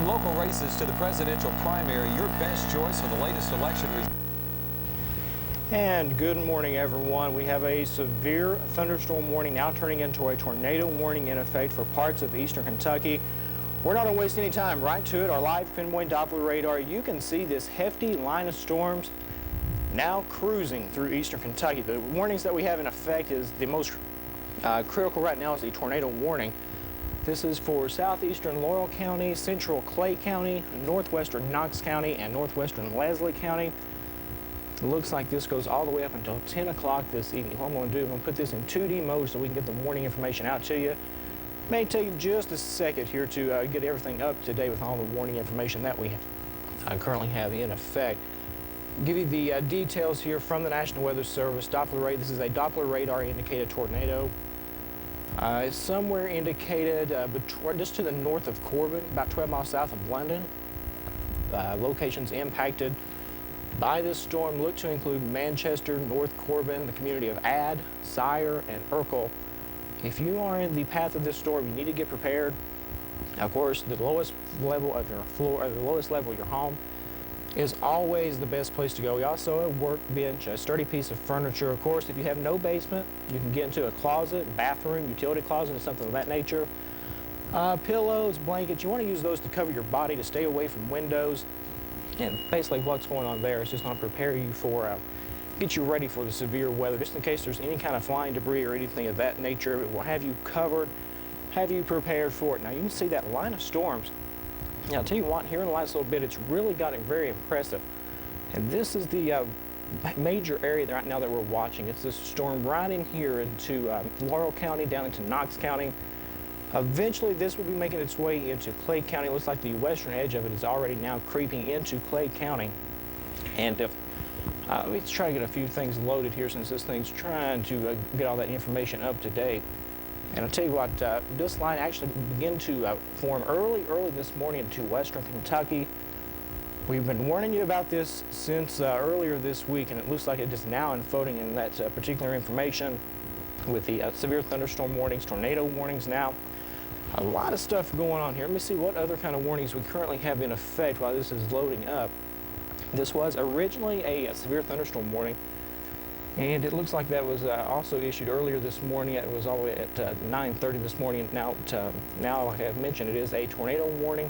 From local races to the presidential primary, your best choice for the latest election results. And good morning, everyone. We have a severe thunderstorm warning now turning into a tornado warning in effect for parts of eastern Kentucky. We're not going to waste any time. Right to it, our live pinpoint Doppler radar. You can see this hefty line of storms now cruising through eastern Kentucky. The warnings that we have in effect is the most critical right now is the tornado warning. This is for southeastern Laurel County, central Clay County, northwestern Knox County, and northwestern Leslie County. It looks like this goes all the way up until 10 o'clock this evening. What I'm going to do, I'm going to put this in 2D mode so we can get the warning information out to you. May take just a second here to get everything up to date with all the warning information that we currently have in effect. Give you the details here from the National Weather Service. Doppler radar. This is a Doppler radar indicated tornado. It's somewhere indicated just to the north of Corbin, about 12 miles south of London. Locations impacted by this storm look to include Manchester, North Corbin, the community of Add, Sire, and Urkel. If you are in the path of this storm, you need to get prepared. Of course, the lowest level of your floor, or the lowest level of your home, is always the best place to go. We also have a workbench, a sturdy piece of furniture. Of course, if you have no basement, you can get into a closet, bathroom, utility closet, or something of that nature. Pillows, blankets, you want to use those to cover your body to stay away from windows. And basically what's going on there is just going to prepare you for, get you ready for the severe weather, just in case there's any kind of flying debris or anything of that nature. It will have you covered, have you prepared for it. Now you can see that line of storms. Now, I'll tell you what, here in the last little bit, it's really gotten very impressive. And this is the major area right now that we're watching. It's this storm right in here into Laurel County, down into Knox County. Eventually, this will be making its way into Clay County. It looks like the western edge of it is already now creeping into Clay County. And if, let's try to get a few things loaded here since this thing's trying to get all that information up to date. And I'll tell you what, this line actually began to form early this morning into western Kentucky. We've been warning you about this since earlier this week, and it looks like it is now unfolding in that particular information with the severe thunderstorm warnings, tornado warnings now. A lot of stuff going on here. Let me see what other kind of warnings we currently have in effect while this is loading up. This was originally a severe thunderstorm warning. And it looks like that was also issued earlier this morning. It was all the way at 9:30 this morning. Now, like I have mentioned, it is a tornado warning.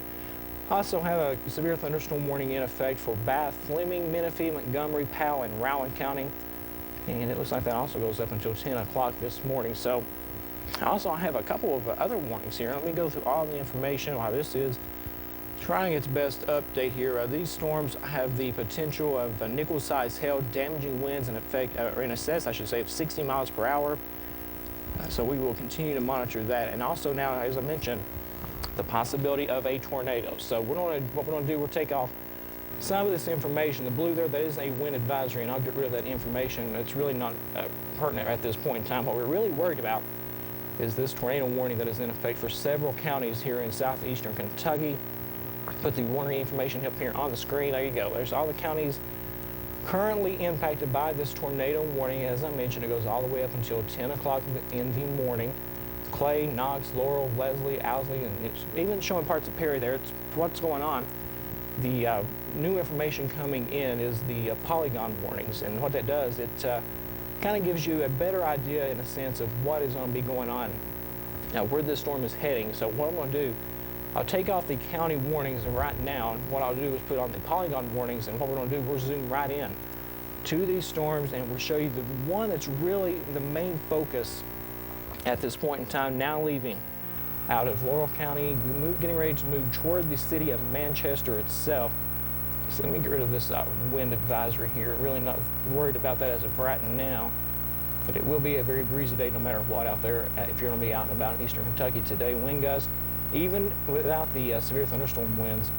Also have a severe thunderstorm warning in effect for Bath, Fleming, Menifee, Montgomery, Powell, and Rowan County. And it looks like that also goes up until 10 o'clock this morning. So I also have a couple of other warnings here. Let me go through all the information while this is trying its best update here. These storms have the potential of nickel-sized hail, damaging winds in effect, or in excess, I should say, of 60 miles per hour. So we will continue to monitor that. And also now, as I mentioned, the possibility of a tornado. So what we're going to do, we'll take off some of this information. The blue there, that is a wind advisory, and I'll get rid of that information. It's really not pertinent at this point in time. What we're really worried about is this tornado warning that is in effect for several counties here in southeastern Kentucky. Put the warning information up here on the screen. There you go. There's all the counties currently impacted by this tornado warning. As I mentioned, it goes all the way up until 10 o'clock in the morning. Clay, Knox, Laurel, Leslie, Owsley, and it's even showing parts of Perry there. It's what's going on. The new information coming in is the polygon warnings, and what that does, it kind of gives you a better idea in a sense of what is going to be going on. Now, where this storm is heading. So what I'm going to do, I'll take off the county warnings right now, and what I'll do is put on the polygon warnings, and what we're going to do, we'll zoom right in to these storms, and we'll show you the one that's really the main focus at this point in time, now leaving out of Laurel County, getting ready to move toward the city of Manchester itself. So let me get rid of this wind advisory here. Really not worried about that as of right now, but it will be a very breezy day no matter what out there if you're going to be out and about in eastern Kentucky today. Wind gusts, even without the severe thunderstorm winds,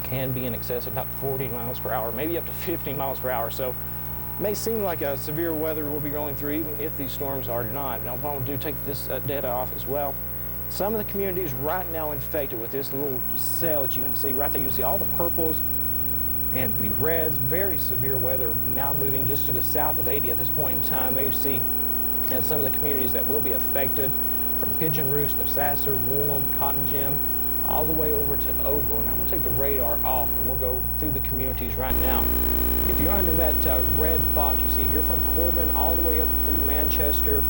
can be in excess of about 40 miles per hour, maybe up to 50 miles per hour. So it may seem like severe weather will be rolling through even if these storms are not. Now what I'll do, take this data off as well. Some of the communities right now infected with this little cell that you can see right there. You can see all the purples and the reds, very severe weather now moving just to the south of 80 at this point in time. There you see some of the communities that will be affected from Pigeon Roost to Sasser, Woolham, Cotton Gym, all the way over to Ogle. And I'm going to take the radar off and we'll go through the communities right now. If you're under that red box, you see here from Corbin all the way up through Manchester,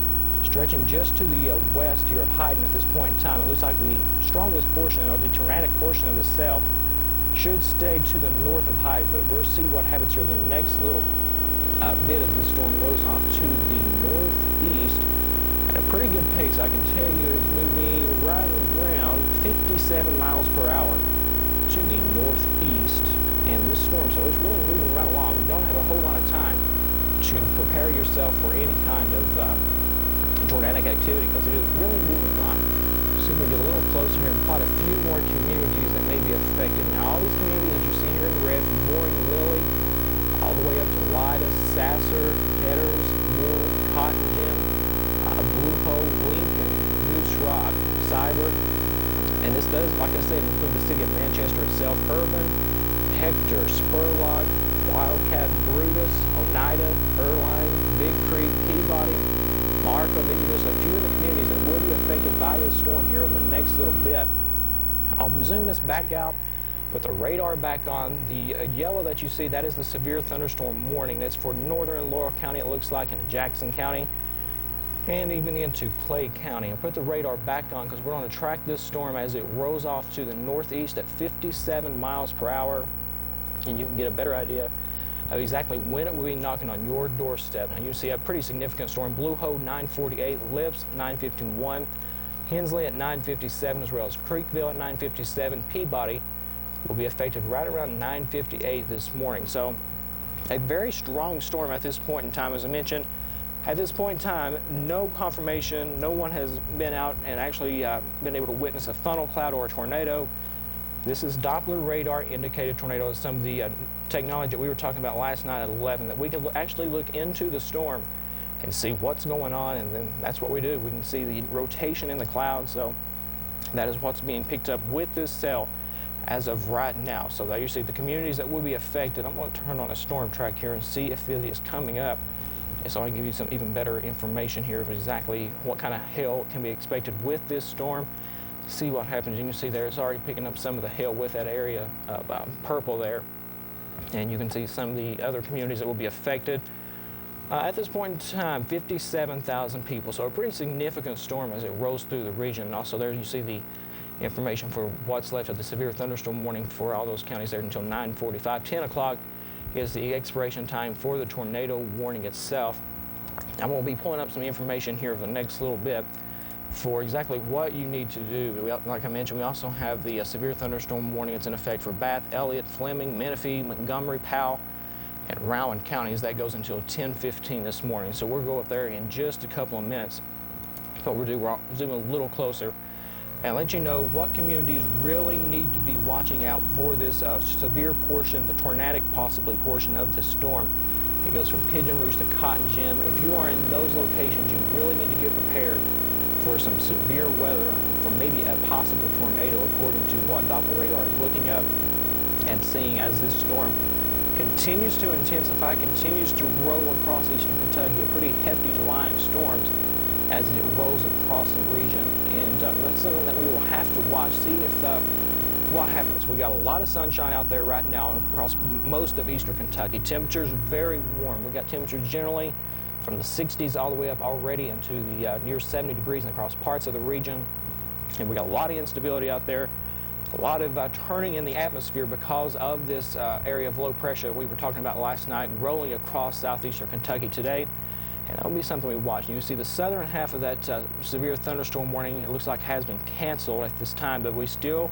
stretching just to the west here of Hyden at this point in time. It looks like the strongest portion, or the tornadic portion of the cell, should stay to the north of Hyden, but we'll see what happens here in the next little bit as this storm rolls off to the northeast at a pretty good pace. I can tell you it's moving right around 57 miles per hour to the northeast, and this storm, so it's really moving right along. You don't have a whole lot of time to prepare yourself for any kind of tornadic activity because it is really moving on. See if we can get a little closer here and plot a few more communities that may be affected. Now, all these communities that you see here in red, from Boring, Lilly, all the way up to Lida, Sasser, Ketters, Moore, Cotton Gym, Blue Hole, Lincoln, Goose Rock, Cybert, and this does, like I said, include the city of Manchester itself, Urban, Hector, Spurlock, Wildcat, Brutus, Oneida, Erline, Big Creek, Peabody, Markham. Maybe there's a few of the communities that will be affected by this storm here over the next little bit. I'll zoom this back out, put the radar back on. The yellow that you see, that is the severe thunderstorm warning. That's for northern Laurel County, it looks like, into Jackson County, and even into Clay County. I'll put the radar back on because we're going to track this storm as it rolls off to the northeast at 57 miles per hour, and you can get a better idea of exactly when it will be knocking on your doorstep. Now you see a pretty significant storm. Blue Hole 948, Lips 951, Hensley at 957, as well as Creekville at 957. Peabody will be affected right around 958 this morning. So a very strong storm at this point in time. As I mentioned, at this point in time, no confirmation. No one has been out and actually been able to witness a funnel cloud or a tornado. This is Doppler radar indicated tornado. Some of the technology that we were talking about last night at 11, that we can actually look into the storm and see what's going on, and then that's what we do. We can see the rotation in the clouds. So that is what's being picked up with this cell as of right now. So there you see the communities that will be affected. I'm going to turn on a storm track here and see if it is coming up. And so I can give you some even better information here of exactly what kind of hail can be expected with this storm. See what happens. You can see there it's already picking up some of the hail with that area of purple there. And you can see some of the other communities that will be affected. At this point in time, 57,000 people. So a pretty significant storm as it rolls through the region. And also there you see the information for what's left of the severe thunderstorm warning for all those counties there until 9:45. 10 o'clock is the expiration time for the tornado warning itself. I'm going to be pulling up some information here for the next little bit for exactly what you need to do. Like I mentioned, we also have the severe thunderstorm warning that's in effect for Bath, Elliott, Fleming, Menifee, Montgomery, Powell, and Rowan counties. That goes until 10:15 this morning. So we'll go up there in just a couple of minutes. What we'll do, we'll zoom a little closer and let you know what communities really need to be watching out for this severe portion, the tornadic possibly portion of the storm. It goes from Pigeon Rouge to Cotton Gym. If you are in those locations, you really need to get prepared for some severe weather, for maybe a possible tornado, according to what Doppler radar is looking up and seeing as this storm continues to intensify, continues to roll across eastern Kentucky, a pretty hefty line of storms as it rolls across the region. And that's something that we will have to watch, see if what happens. We got a lot of sunshine out there right now across most of eastern Kentucky. Temperatures very warm. We got temperatures generally from the 60s all the way up already into the near 70 degrees across parts of the region. And we got a lot of instability out there, a lot of turning in the atmosphere because of this area of low pressure we were talking about last night rolling across southeastern Kentucky today. And that'll be something we watch. You can see the southern half of that severe thunderstorm warning, it looks like has been canceled at this time, but we still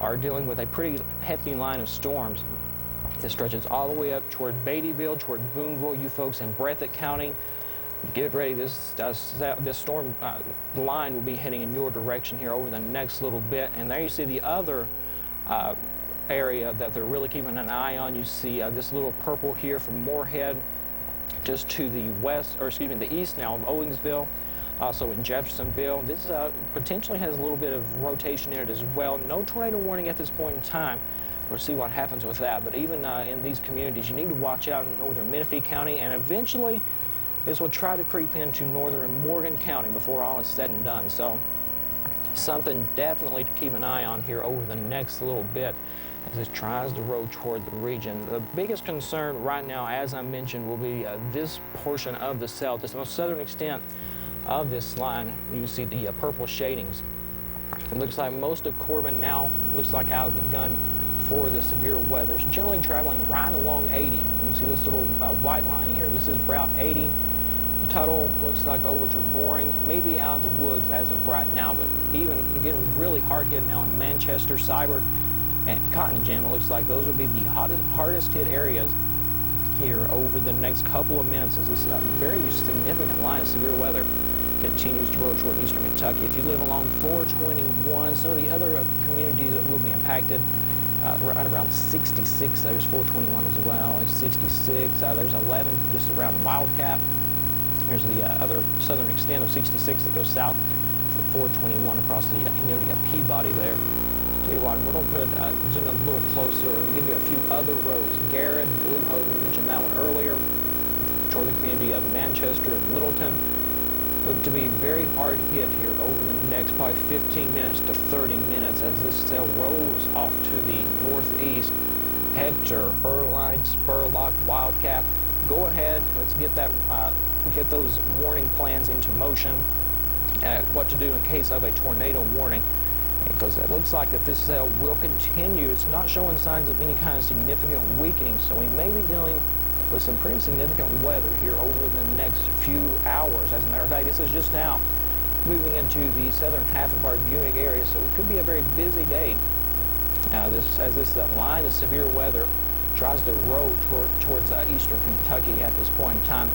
are dealing with a pretty hefty line of storms. This stretches all the way up toward Beattyville, toward Boonville. You folks in Breathitt County, get ready. This storm line will be heading in your direction here over the next little bit. And there you see the other area that they're really keeping an eye on. You see this little purple here from Moorhead, just to the west, or excuse me, the east now of Owingsville, also in Jeffersonville. This potentially has a little bit of rotation in it as well. No tornado warning at this point in time. We'll see what happens with that. But even in these communities, you need to watch out in northern Menifee County, and eventually this will try to creep into northern Morgan County before all is said and done. So Something definitely to keep an eye on here over the next little bit as it tries to roll toward the region. The biggest concern right now, as I mentioned, will be this portion of the cell, this most southern extent of this line. You can see the purple shadings. It looks like most of Corbin now looks like out of the gun for the severe weather. It's generally traveling right along 80. You can see this little white line here. This is Route 80. Tuttle looks like over to Boring, maybe out of the woods as of right now, but even getting really hard hit now in Manchester, Cybert, and Cotton Gym. It looks like those would be the hardest hit areas here over the next couple of minutes as this very significant line of severe weather continues to roll toward eastern Kentucky. If you live along 421, some of the other communities that will be impacted, right around 66, there's 421 as well, there's 66, there's 11 just around Wildcat. Here's the other southern extent of 66 that goes south for 421 across the community of Peabody there. Tell you what, we're going to put, zoom in a little closer and give you a few other roads. Garrett, Blue Hope, we mentioned that one earlier, toward the community of Manchester and Littleton. Look to be very hard hit here over the next probably 15 minutes to 30 minutes as this cell rolls off to the northeast. Hector, Erline, Spurlock, Wildcat. Go ahead, let's get that, get those warning plans into motion. What to do in case of a tornado warning, because it looks like that this cell will continue. It's not showing signs of any kind of significant weakening, so we may be dealing with some pretty significant weather here over the next few hours. As a matter of fact, this is just now moving into the southern half of our viewing area, so it could be a very busy day as this line of severe weather tries to roll towards eastern Kentucky at this point in time.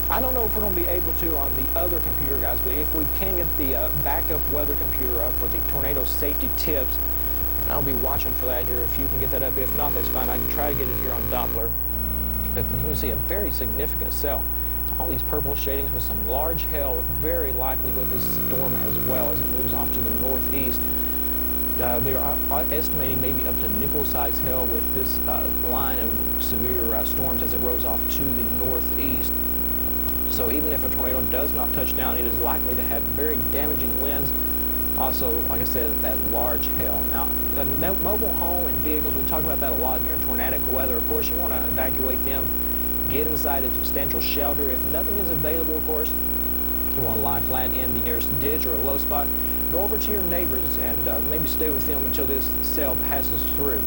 I don't know if we're going to be able to on the other computer, guys, but if we can get the backup weather computer up for the tornado safety tips, I'll be watching for that here. If you can get that up, if not, that's fine. I can try to get it here on Doppler. But you can see a very significant cell. All these purple shadings with some large hail, very likely with this storm as well as it moves off to the northeast. They are estimating maybe up to nickel-sized hail with this line of severe storms as it rolls off to the northeast. So even if a tornado does not touch down, it is likely to have very damaging winds. Also, like I said, that large hail. Now, mobile home and vehicles, we talk about that a lot during tornadic weather. Of course, you want to evacuate them, get inside a substantial shelter. If nothing is available, of course, you want to lie flat in the nearest ditch or a low spot. Go over to your neighbors and maybe stay with them until this cell passes through.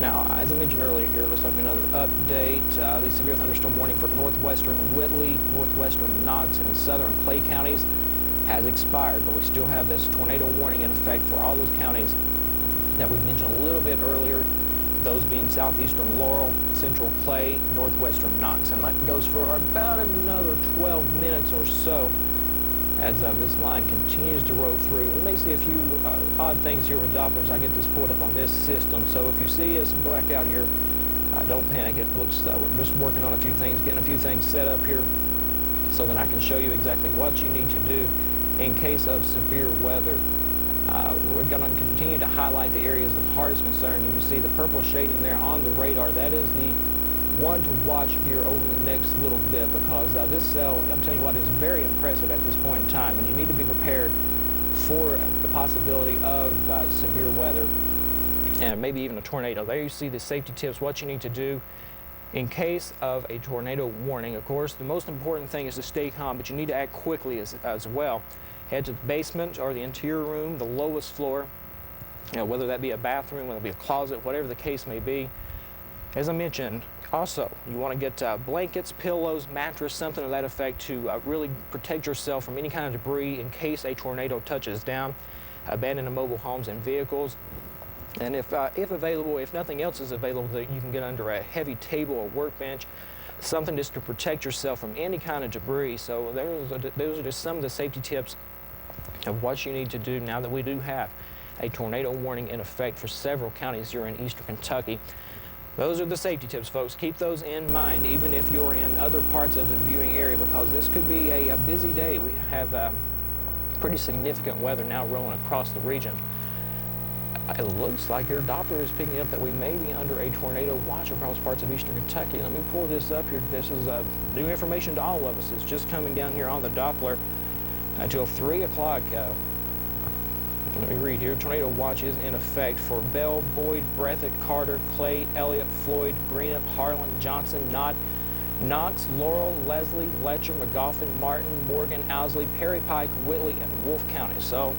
Now, as I mentioned earlier here, it looks like another update. The severe thunderstorm warning for northwestern Whitley, northwestern Knox, and southern Clay counties has expired, but we still have this tornado warning in effect for all those counties that we mentioned a little bit earlier, those being southeastern Laurel, central Clay, northwestern Knox. And that goes for about another 12 minutes or so as this line continues to roll through. We may see a few odd things here with Dopplers. I get this pulled up on this system, so if you see us black out here, don't panic. It looks we're just working on a few things, getting a few things set up here so that I can show you exactly what you need to do in case of severe weather. We're going to continue to highlight the areas of hardest concern. You can see the purple shading there on the radar. That is the one to watch here over the next little bit, because this cell, I'm telling you what, is very impressive at this point in time, and you need to be prepared for the possibility of severe weather and maybe even a tornado. There you see the safety tips, what you need to do in case of a tornado warning. Of course, the most important thing is to stay calm, but you need to act quickly as well. Head to the basement or the interior room, the lowest floor, whether that be a bathroom, whether it be a closet, whatever the case may be. As I mentioned, also, you want to get blankets, pillows, mattress, something to that effect to really protect yourself from any kind of debris in case a tornado touches down. Abandoned mobile homes and vehicles. And if available, if nothing else is available, that you can get under a heavy table or workbench, something just to protect yourself from any kind of debris. So those are just some of the safety tips of what you need to do now that we do have a tornado warning in effect for several counties here in eastern Kentucky. Those are the safety tips, folks. Keep those in mind, even if you're in other parts of the viewing area, because this could be a busy day. We have pretty significant weather now rolling across the region. It looks like your Doppler is picking up that we may be under a tornado watch across parts of eastern Kentucky. Let me pull this up here. This is new information to all of us. It's just coming down here on the Doppler until 3 o'clock. Let me read here. Tornado watch is in effect for Bell, Boyd, Breathitt, Carter, Clay, Elliott, Floyd, Greenup, Harlan, Johnson, Knott, Knox, Laurel, Leslie, Letcher, McGoffin, Martin, Morgan, Owsley, Perry Pike, Whitley, and Wolfe counties. So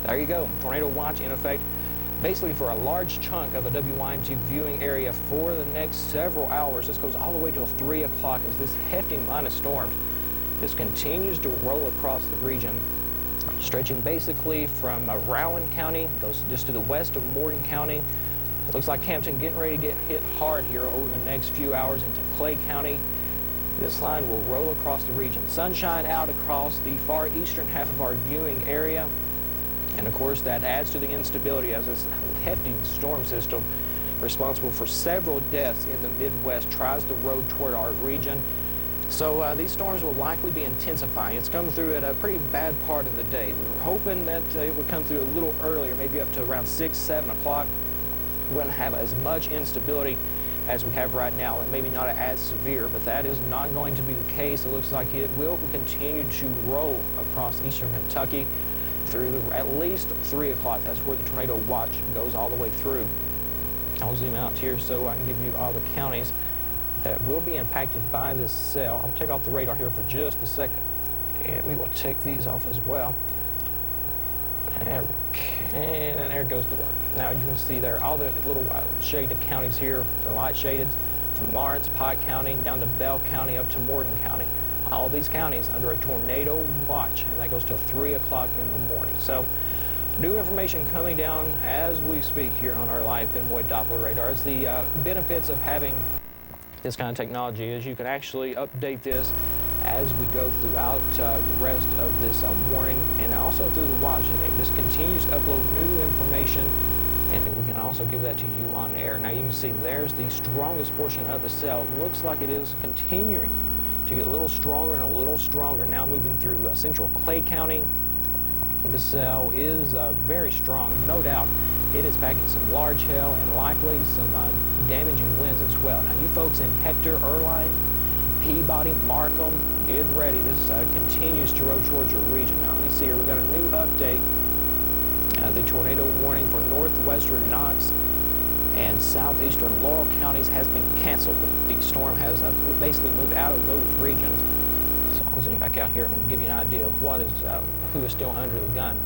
there you go. Tornado watch in effect basically for a large chunk of the WYMT viewing area for the next several hours. This goes all the way till 3 o'clock as this hefty line of storms just continues to roll across the region, stretching basically from Rowan County, goes just to the west of Morgan County. It looks like Campton getting ready to get hit hard here over the next few hours into Clay County. This line will roll across the region. Sunshine out across the far eastern half of our viewing area. And of course, that adds to the instability as this hefty storm system responsible for several deaths in the Midwest tries to roll toward our region. So these storms will likely be intensifying. It's coming through at a pretty bad part of the day. We were hoping that it would come through a little earlier, maybe up to around 6, 7 o'clock. We wouldn't have as much instability as we have right now, and maybe not as severe, but that is not going to be the case. It looks like it will continue to roll across eastern Kentucky through at least 3 o'clock. That's where the tornado watch goes all the way through. I'll zoom out here so I can give you all the counties that will be impacted by this cell. I'll take off the radar here for just a second, and we will take these off as well. And there goes the one. Now you can see there all the little shaded counties here, the light shaded, from Lawrence, Pike County, down to Bell County, up to Morgan County. All these counties under a tornado watch, and that goes till 3 o'clock in the morning. So new information coming down as we speak here on our live pinpoint Doppler radars. The benefits of having this kind of technology is you can actually update this as we go throughout the rest of this warning and also through the watch, and it just continues to upload new information, and we can also give that to you on air. Now you can see there's the strongest portion of the cell. It looks like it is continuing to get a little stronger and a little stronger, now moving through central Clay County. The cell is very strong, no doubt. It is packing some large hail and likely some damaging winds as well. Now you folks in Hector, Erline, Peabody, Markham, get ready. This continues to roll towards your region. Now let me see here, we've got a new update. The tornado warning for northwestern Knox and southeastern Laurel counties has been canceled. The storm has basically moved out of those regions. So I'll zoom back out here and give you an idea of what is, who is still under the gun.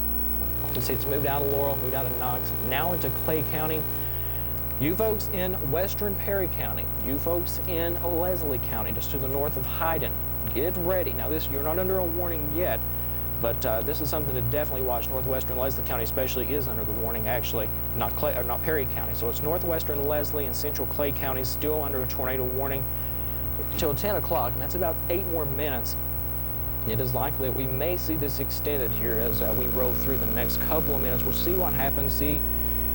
You can see it's moved out of Laurel, moved out of Knox, now into Clay County. You folks in western Perry County, you folks in Leslie County, just to the north of Hyden, get ready. Now this, you're not under a warning yet, but this is something to definitely watch. Northwestern Leslie County especially is under the warning, actually, not Perry County. So it's northwestern Leslie and central Clay counties still under a tornado warning until 10 o'clock, and that's about 8 more minutes. It is likely that we may see this extended here as we roll through the next couple of minutes. We'll see what happens, see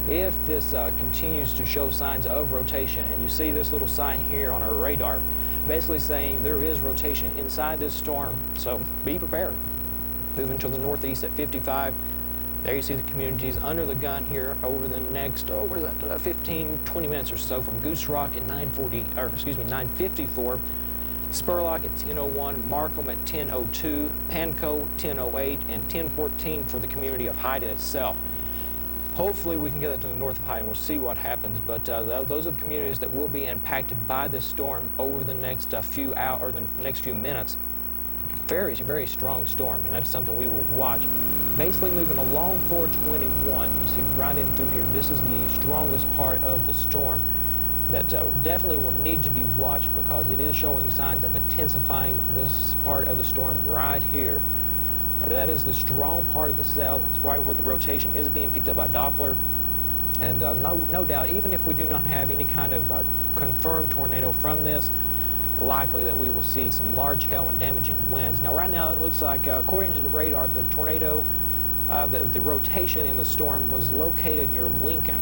if this continues to show signs of rotation. And you see this little sign here on our radar basically saying there is rotation inside this storm, so be prepared. Moving to the northeast at 55. There you see the communities under the gun here over the next, 15, 20 minutes or so, from Goose Rock at 954, Spurlock at 10:01, Markham at 10:02, Pankow 10:08, and 10:14 for the community of Hyden itself. Hopefully we can get that to the north of Hyden. We'll see what happens, but those are the communities that will be impacted by this storm over the next few hours, or the next few minutes. Very, very strong storm, and that's something we will watch. Basically moving along 421, you see right in through here, this is the strongest part of the storm that definitely will need to be watched because it is showing signs of intensifying. This part of the storm right here, that is the strong part of the cell. That's right where the rotation is being picked up by Doppler. And no doubt, even if we do not have any kind of confirmed tornado from this, likely that we will see some large hail and damaging winds. Now right now it looks like, according to the radar, the tornado, the rotation in the storm was located near Lincoln.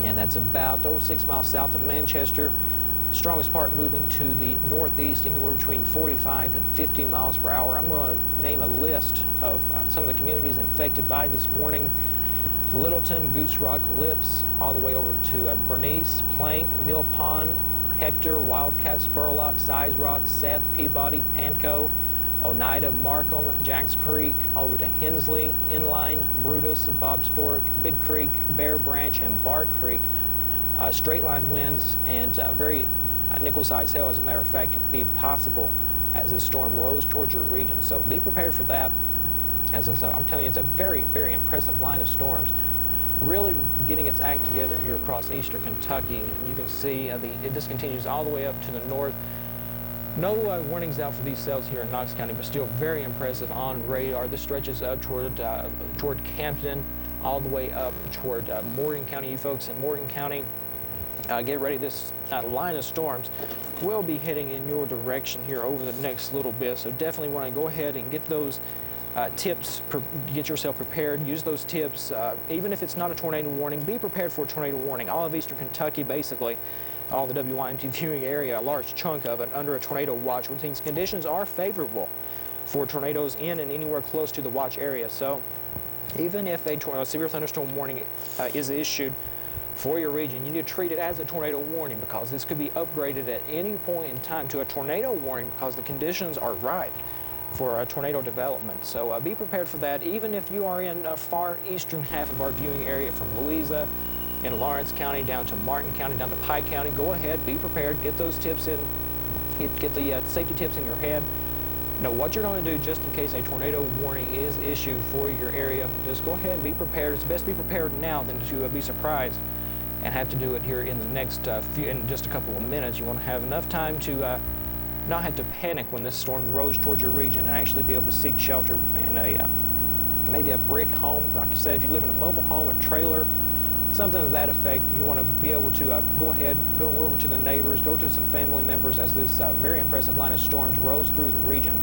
And that's about 6 miles south of Manchester. Strongest part moving to the northeast, anywhere between 45 and 50 miles per hour. I'm going to name a list of some of the communities infected by this warning. Littleton, Goose Rock, Lips, all the way over to Bernice, Plank, Mill Pond, Hector, Wildcat, Spurlock, Size Rock, Seth, Peabody, Pankow, Oneida, Markham, Jacks Creek, over to Hensley, Inline, Brutus, Bob's Fork, Big Creek, Bear Branch, and Bar Creek. Straight line winds and very nickel-sized hail, as a matter of fact, can be possible as this storm rolls towards your region. So be prepared for that. As I'm telling you, it's a very, very impressive line of storms, really getting its act together here across eastern Kentucky. And you can see it just continues all the way up to the north. No warnings out for these cells here in Knox County, but still very impressive on radar. This stretches up toward Campton, all the way up toward Morgan County. You folks in Morgan County, get ready. This line of storms will be heading in your direction here over the next little bit. So definitely want to go ahead and get those tips, get yourself prepared. Use those tips. Even if it's not a tornado warning, be prepared for a tornado warning. All of eastern Kentucky, basically, all the WYMT viewing area, a large chunk of it under a tornado watch, which means conditions are favorable for tornadoes in and anywhere close to the watch area. So even if a severe thunderstorm warning is issued for your region, you need to treat it as a tornado warning, because this could be upgraded at any point in time to a tornado warning because the conditions are right for a tornado development. So be prepared for that. Even if you are in a far eastern half of our viewing area, from Louisa in Lawrence County down to Martin County, down to Pike County, go ahead, be prepared, get those tips in, get the safety tips in your head. Know what you're going to do just in case a tornado warning is issued for your area. Just go ahead and be prepared. It's best to be prepared now than to be surprised and have to do it here in the next in just a couple of minutes. You want to have enough time to not have to panic when this storm rolls towards your region, and actually be able to seek shelter in a maybe a brick home. Like I said, if you live in a mobile home, a trailer, something to that effect, you want to be able to go ahead, go over to the neighbors, go to some family members as this very impressive line of storms rolls through the region.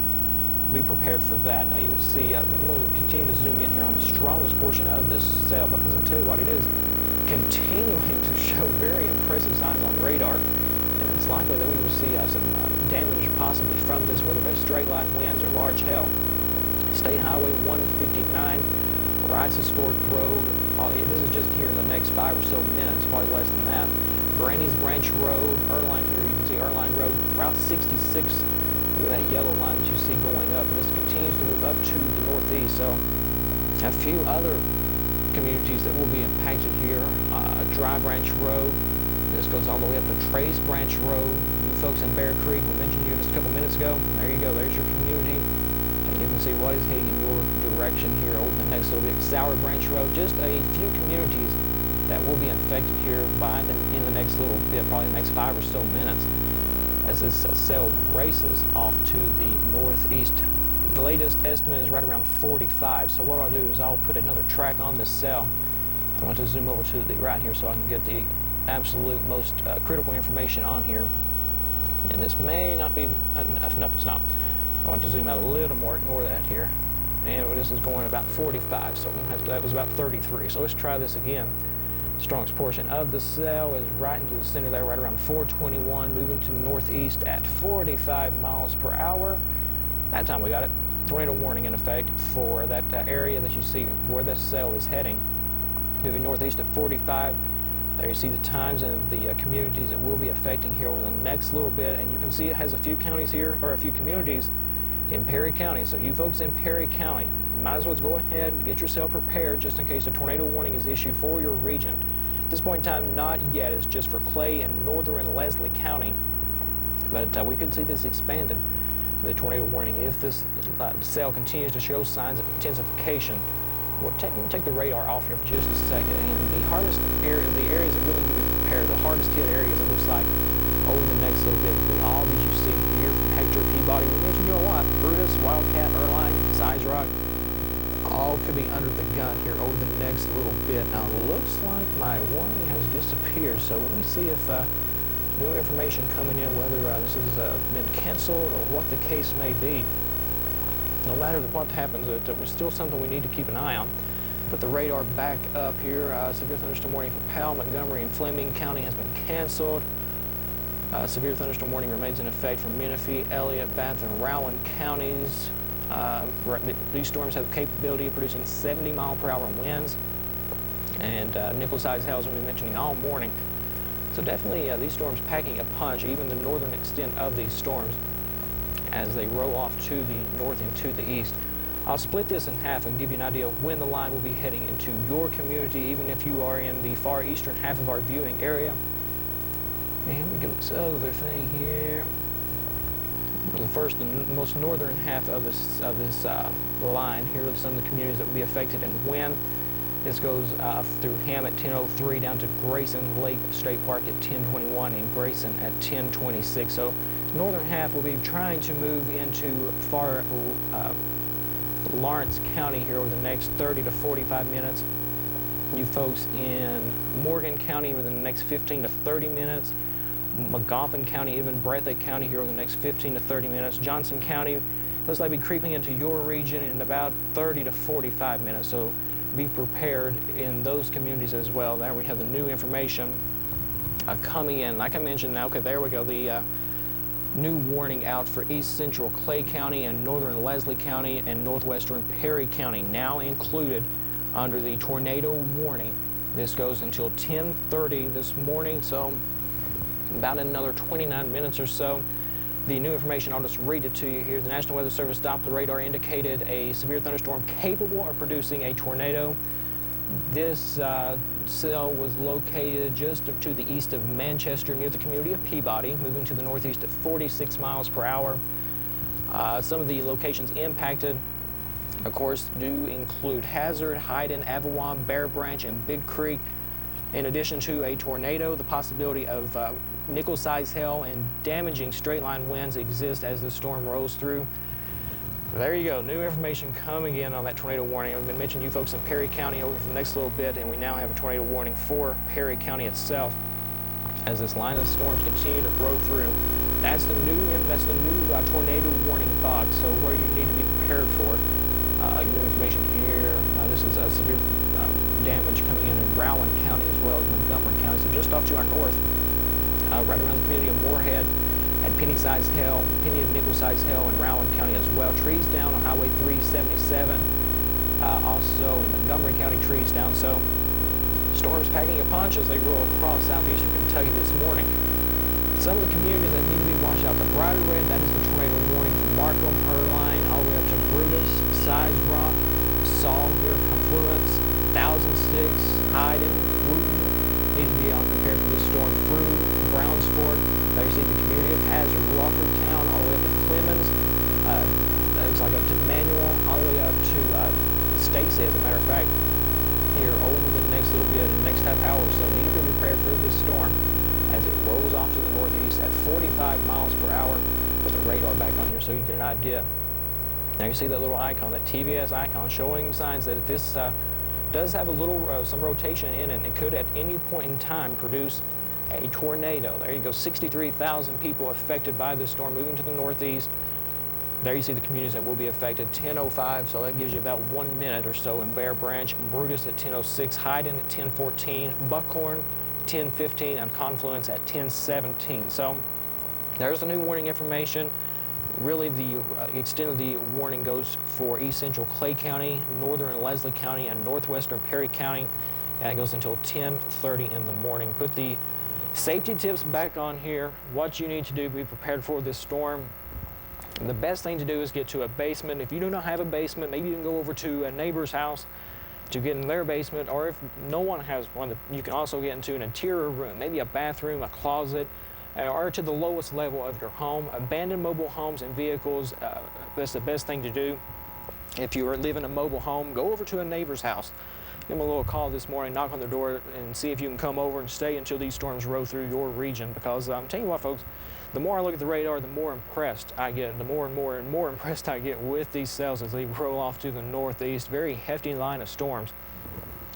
Be prepared for that. Now you can see, I'm going to continue to zoom in here on the strongest portion of this cell, because I'll tell you what, it is continuing to show very impressive signs on radar. And it's likely that we will see some damage possibly from this, whether by straight line winds or large hail. State Highway 159, Rice's Fork Road. This is just here in the next 5 or so minutes, probably less than that. Granny's Branch Road, Erline here, you can see Erline Road, Route 66, with that yellow line that you see going up. And this continues to move up to the northeast. So a few other communities that will be impacted here. Dry Branch Road, this goes all the way up to Trace Branch Road. You folks in Bear Creek, we mentioned you just a couple minutes ago. There you go, there's your community. And you can see what is heading in your direction here over the next little bit. Sour Branch Road, just a few communities that will be infected here in the next little bit, probably the next 5 or so minutes, as this cell races off to the northeast. The latest estimate is right around 45. So what I'll do is I'll put another track on this cell. I want to zoom over to the right here so I can get the absolute most critical information on here. And this may not be enough. No, it's not. I want to zoom out a little more, ignore that here. And this is going about 45, so that was about 33. So let's try this again. The strongest portion of the cell is right into the center there, right around 421, moving to the northeast at 45 miles per hour. That time we got it. Tornado warning in effect for that area that you see where this cell is heading. Moving northeast at 45. There you see the times and the communities it will be affecting here over the next little bit. And you can see it has a few counties here, or a few communities in Perry County. So you folks in Perry County, might as well go ahead and get yourself prepared just in case a tornado warning is issued for your region. At this point in time, not yet. It's just for Clay and northern and Leslie County. But we could see this expanded to the tornado warning if this cell continues to show signs of intensification. We'll take the radar off here for just a second. And the hardest area, the areas that really need to be prepared, the hardest hit areas, it looks like, over the next little bit will be all these you see here from Hector, Peabody. We mentioned you a lot. Brutus, Wildcat, Erline, Size Rock, all could be under the gun here over the next little bit. Now, it looks like my warning has disappeared, so let me see if new information coming in, whether this has been canceled or what the case may be. No matter what happens, it was still something we need to keep an eye on. Put the radar back up here. Severe thunderstorm warning for Powell, Montgomery, and Fleming County has been canceled. Severe thunderstorm warning remains in effect for Menifee, Elliott, Bath, and Rowan counties. These storms have the capability of producing 70-mile-per-hour winds, and nickel-sized hail, as we've been mentioning all morning. So definitely these storms packing a punch, even the northern extent of these storms. as they roll off to the north and to the east. I'll split this in half and give you an idea of when the line will be heading into your community, even if you are in the far eastern half of our viewing area. And we go to this other thing here. The most northern half of this line. Here are some of the communities that will be affected and when. This goes through Ham at 10:03 down to Grayson Lake State Park at 10:21 and Grayson at 10:26. So the northern half will be trying to move into far Lawrence County here over the next 30 to 45 minutes. You folks in Morgan County within the next 15 to 30 minutes. Magoffin County, even Breathitt County here over the next 15 to 30 minutes. Johnson County looks like be creeping into your region in about 30 to 45 minutes. So be prepared in those communities as well. There we have the new information coming in. Like I mentioned now, okay, there we go. The new warning out for East Central Clay County and Northern Leslie County and Northwestern Perry County now included under the tornado warning. This goes until 10:30 this morning, so about another 29 minutes or so. The new information, I'll just read it to you here. The National Weather Service Doppler radar indicated a severe thunderstorm capable of producing a tornado. This cell was located just to the east of Manchester near the community of Peabody, moving to the northeast at 46 miles per hour. Some of the locations impacted, of course, do include Hazard, Hyden, Avawam, Bear Branch, and Big Creek. In addition to a tornado, the possibility of nickel-sized hail and damaging straight-line winds exist as the storm rolls through. There you go, new information coming in on that tornado warning. I've been mentioning you folks in Perry County over for the next little bit, and we now have a tornado warning for Perry County itself as this line of storms continue to roll through. That's the new tornado warning box, so where you need to be prepared for. New information here. This is severe damage coming in Rowan County as well as Montgomery County. So just off to our north, right around the community of Moorhead, had penny-sized hail, penny of nickel-sized hail in Rowan County as well. Trees down on Highway 377. Also in Montgomery County, trees down. So storms packing a punch as they roll across southeastern Kentucky this morning. Some of the communities that need to be watched out. The brighter red, that is the tornado warning from Markham, Erline, all the way up to Brutus, Size Rock, Saul here, Confluence, 1006, Hyden, Wooten. Need to be prepared for this storm through Brownsford. There you see the community of Hazard, Wofford Town, all the way up to Clemens. That looks like up to Manual, all the way up to Stacy, as a matter of fact, here over the next little bit, the next half hour or so. Need to be prepared for this storm as it rolls off to the northeast at 45 miles per hour. Put the radar back on here so you get an idea. Now you see that little icon, that TVS icon, showing signs that this does have a little some rotation in it, and it could at any point in time produce a tornado. There you go, 63,000 people affected by this storm moving to the northeast. There you see the communities that will be affected. 10:05, so that gives you about 1 minute or so in Bear Branch, Brutus at 10:06, Hyden at 10:14, Buckhorn 10:15, and Confluence at 10:17. So there's the new warning information. Really, the extent of the warning goes for East Central Clay County, Northern Leslie County, and Northwestern Perry County. And it goes until 10:30 in the morning. Put the safety tips back on here. What you need to do to be prepared for this storm. The best thing to do is get to a basement. If you do not have a basement, maybe you can go over to a neighbor's house to get in their basement, or if no one has one, you can also get into an interior room, maybe a bathroom, a closet, or to the lowest level of your home. Abandoned mobile homes and vehicles, that's the best thing to do. If you live in a mobile home, go over to a neighbor's house. Give them a little call this morning, knock on their door, and see if you can come over and stay until these storms roll through your region. Because I'm telling you what, folks, the more I look at the radar, the more impressed I get, the more and more impressed I get with these cells as they roll off to the northeast. Very hefty line of storms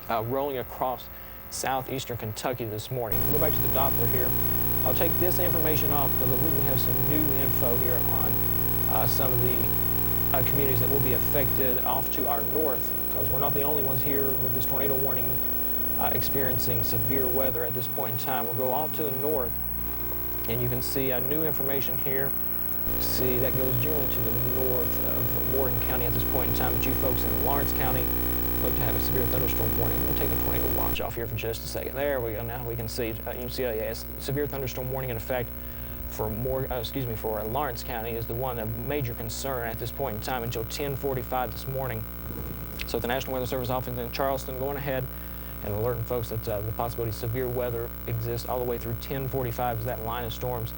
rolling across southeastern Kentucky this morning. Go back to the Doppler here. I'll take this information off because I believe we have some new info here on some of the communities that will be affected off to our north, because we're not the only ones here with this tornado warning experiencing severe weather at this point in time. We'll go off to the north, and you can see new information here. See, that goes generally to the north of Morgan County at this point in time, but you folks in Lawrence County look to have a severe thunderstorm warning. I'm going to take the tornado watch off here for just a second. There we go. Now we can see, you can see a severe thunderstorm warning in effect for Lawrence County is the one of major concern at this point in time until 10:45 this morning. So the National Weather Service office in Charleston going ahead and alerting folks that the possibility of severe weather exists all the way through 10:45 as that line of storms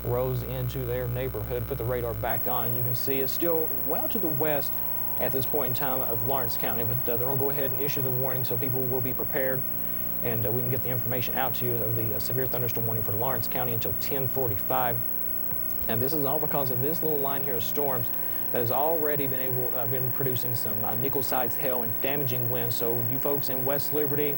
rose into their neighborhood. Put the radar back on, and you can see it's still well to the west at this point in time of Lawrence County, but they're going to go ahead and issue the warning so people will be prepared, and we can get the information out to you of the severe thunderstorm warning for Lawrence County until 10:45. And this is all because of this little line here of storms that has already been producing some nickel-sized hail and damaging winds. So you folks in West Liberty,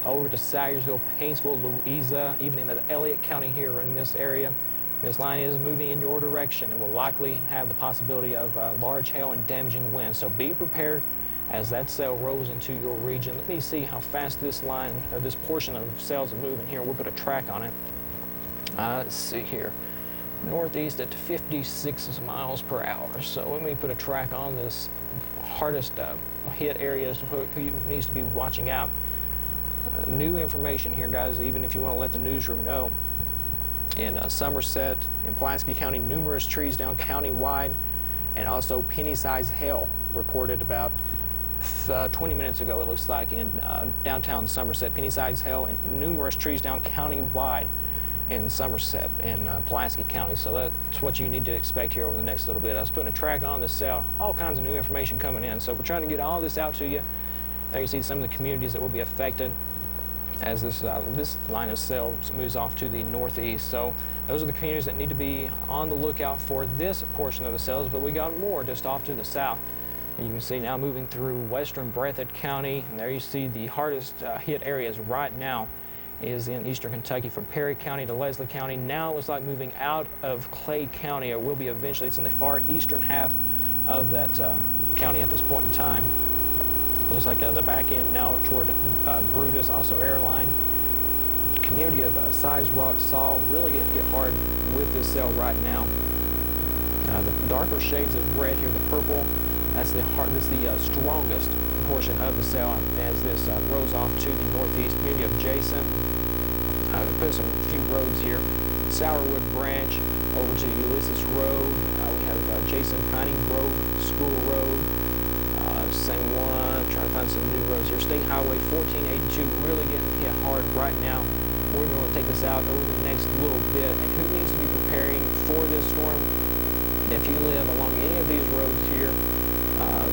over to Sayersville, Paintsville, Louisa, even in the Elliott County here in this area, this line is moving in your direction and will likely have the possibility of large hail and damaging winds. So be prepared as that cell rolls into your region. Let me see how fast this line, or this portion of cells are moving here. We'll put a track on it. Let's see here. Northeast at 56 miles per hour. So let me put a track on this hardest hit areas who needs to be watching out. New information here, guys, even if you want to let the newsroom know. In Somerset, in Pulaski County, numerous trees down county-wide, and also penny-sized hail reported about 20 minutes ago, it looks like, in downtown Somerset. Penny-sized hail and numerous trees down county-wide in Somerset, in Pulaski County. So that's what you need to expect here over the next little bit. I was putting a track on this cell, all kinds of new information coming in. So we're trying to get all this out to you. There you see some of the communities that will be affected as this line of cells moves off to the northeast. So those are the communities that need to be on the lookout for this portion of the cells, but we got more just off to the south. And you can see now moving through western Breathitt County, and there you see the hardest hit areas right now is in eastern Kentucky from Perry County to Leslie County. Now it looks like moving out of Clay County, or will be eventually. It's in the far eastern half of that county at this point in time. Looks like the back end now toward Brutus, also Airline. The community of Size Rock Saw really getting hit hard with this cell right now. The darker shades of red here, the purple, that's the strongest portion of the cell as this rolls off to the northeast. Community of Jason. Put some few roads here. Sourwood Branch over to Ulysses Road. We have Jason Piney Grove School Road. Same one, trying to find some new roads here. State Highway 1482 really getting hit hard right now. We're going to take this out over the next little bit. And who needs to be preparing for this storm? If you live along any of these roads here,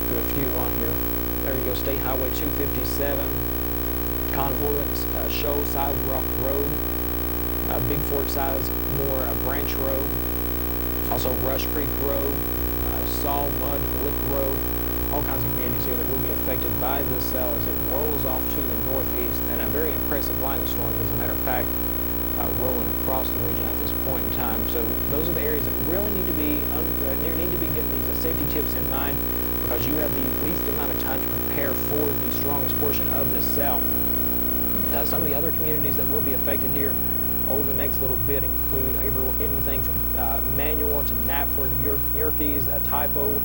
put a few on here. There you go, State Highway 257, Confluence, Show, Sidewalk Road, Big Fork Sizemore Branch Road, also Rush Creek Road, Saw Mud Lick Road. All kinds of communities here that will be affected by this cell as it rolls off to the northeast, and a very impressive line of storms, as a matter of fact, rolling across the region at this point in time. So those are the areas that really need to be getting these safety tips in mind, because you have the least amount of time to prepare for the strongest portion of this cell. Some of the other communities that will be affected here over the next little bit include anything from Manual to Knapford, Yerkes, Typo,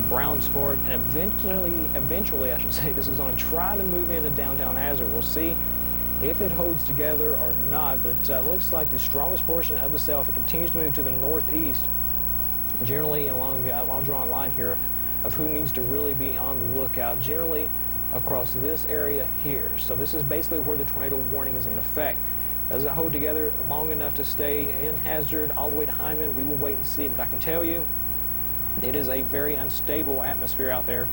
Browns Fork, and eventually, I should say, this is going to try to move into downtown Hazard. We'll see if it holds together or not, but it looks like the strongest portion of the cell, if it continues to move to the northeast, generally along, I'll draw a line here of who needs to really be on the lookout, generally across this area here. So this is basically where the tornado warning is in effect. Does it hold together long enough to stay in Hazard all the way to Hyman? We will wait and see, but I can tell you, it is a very unstable atmosphere out there.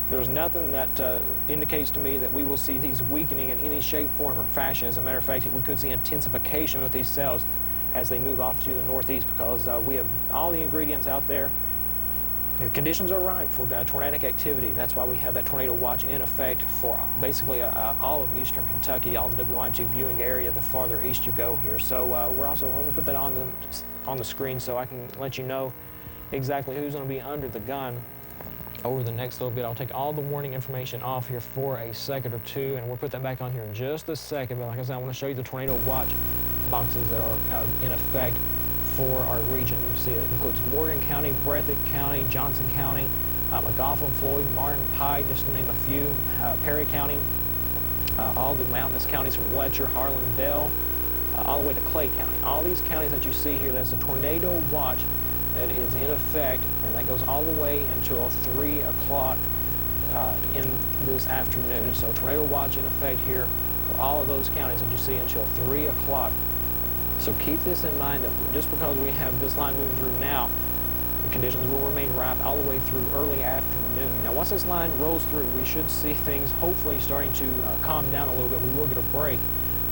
There's nothing that indicates to me that we will see these weakening in any shape, form, or fashion. As a matter of fact, we could see intensification of these cells as they move off to the northeast, because we have all the ingredients out there. The conditions are right for tornadic activity. That's why we have that tornado watch in effect for basically all of eastern Kentucky, all the WYMT viewing area, the farther east you go here. So we're also, let me put that on the screen so I can let you know exactly who's going to be under the gun over the next little bit. I'll take all the warning information off here for a second or two, and we'll put that back on here in just a second. But like I said, I want to show you the tornado watch boxes that are in effect for our region. You see it includes Morgan County, Breathitt County, Johnson County, McGoffin, Floyd, Martin, Pye, just to name a few, Perry County, all the mountainous counties from Letcher, Harlan, Bell, all the way to Clay County. All these counties that you see here, that's a tornado watch that is in effect, and that goes all the way until 3 o'clock in this afternoon. So tornado watch in effect here for all of those counties that you see until 3 o'clock. So keep this in mind, that just because we have this line moving through now, the conditions will remain ripe all the way through early afternoon. Now once this line rolls through, we should see things hopefully starting to calm down a little bit. We will get a break,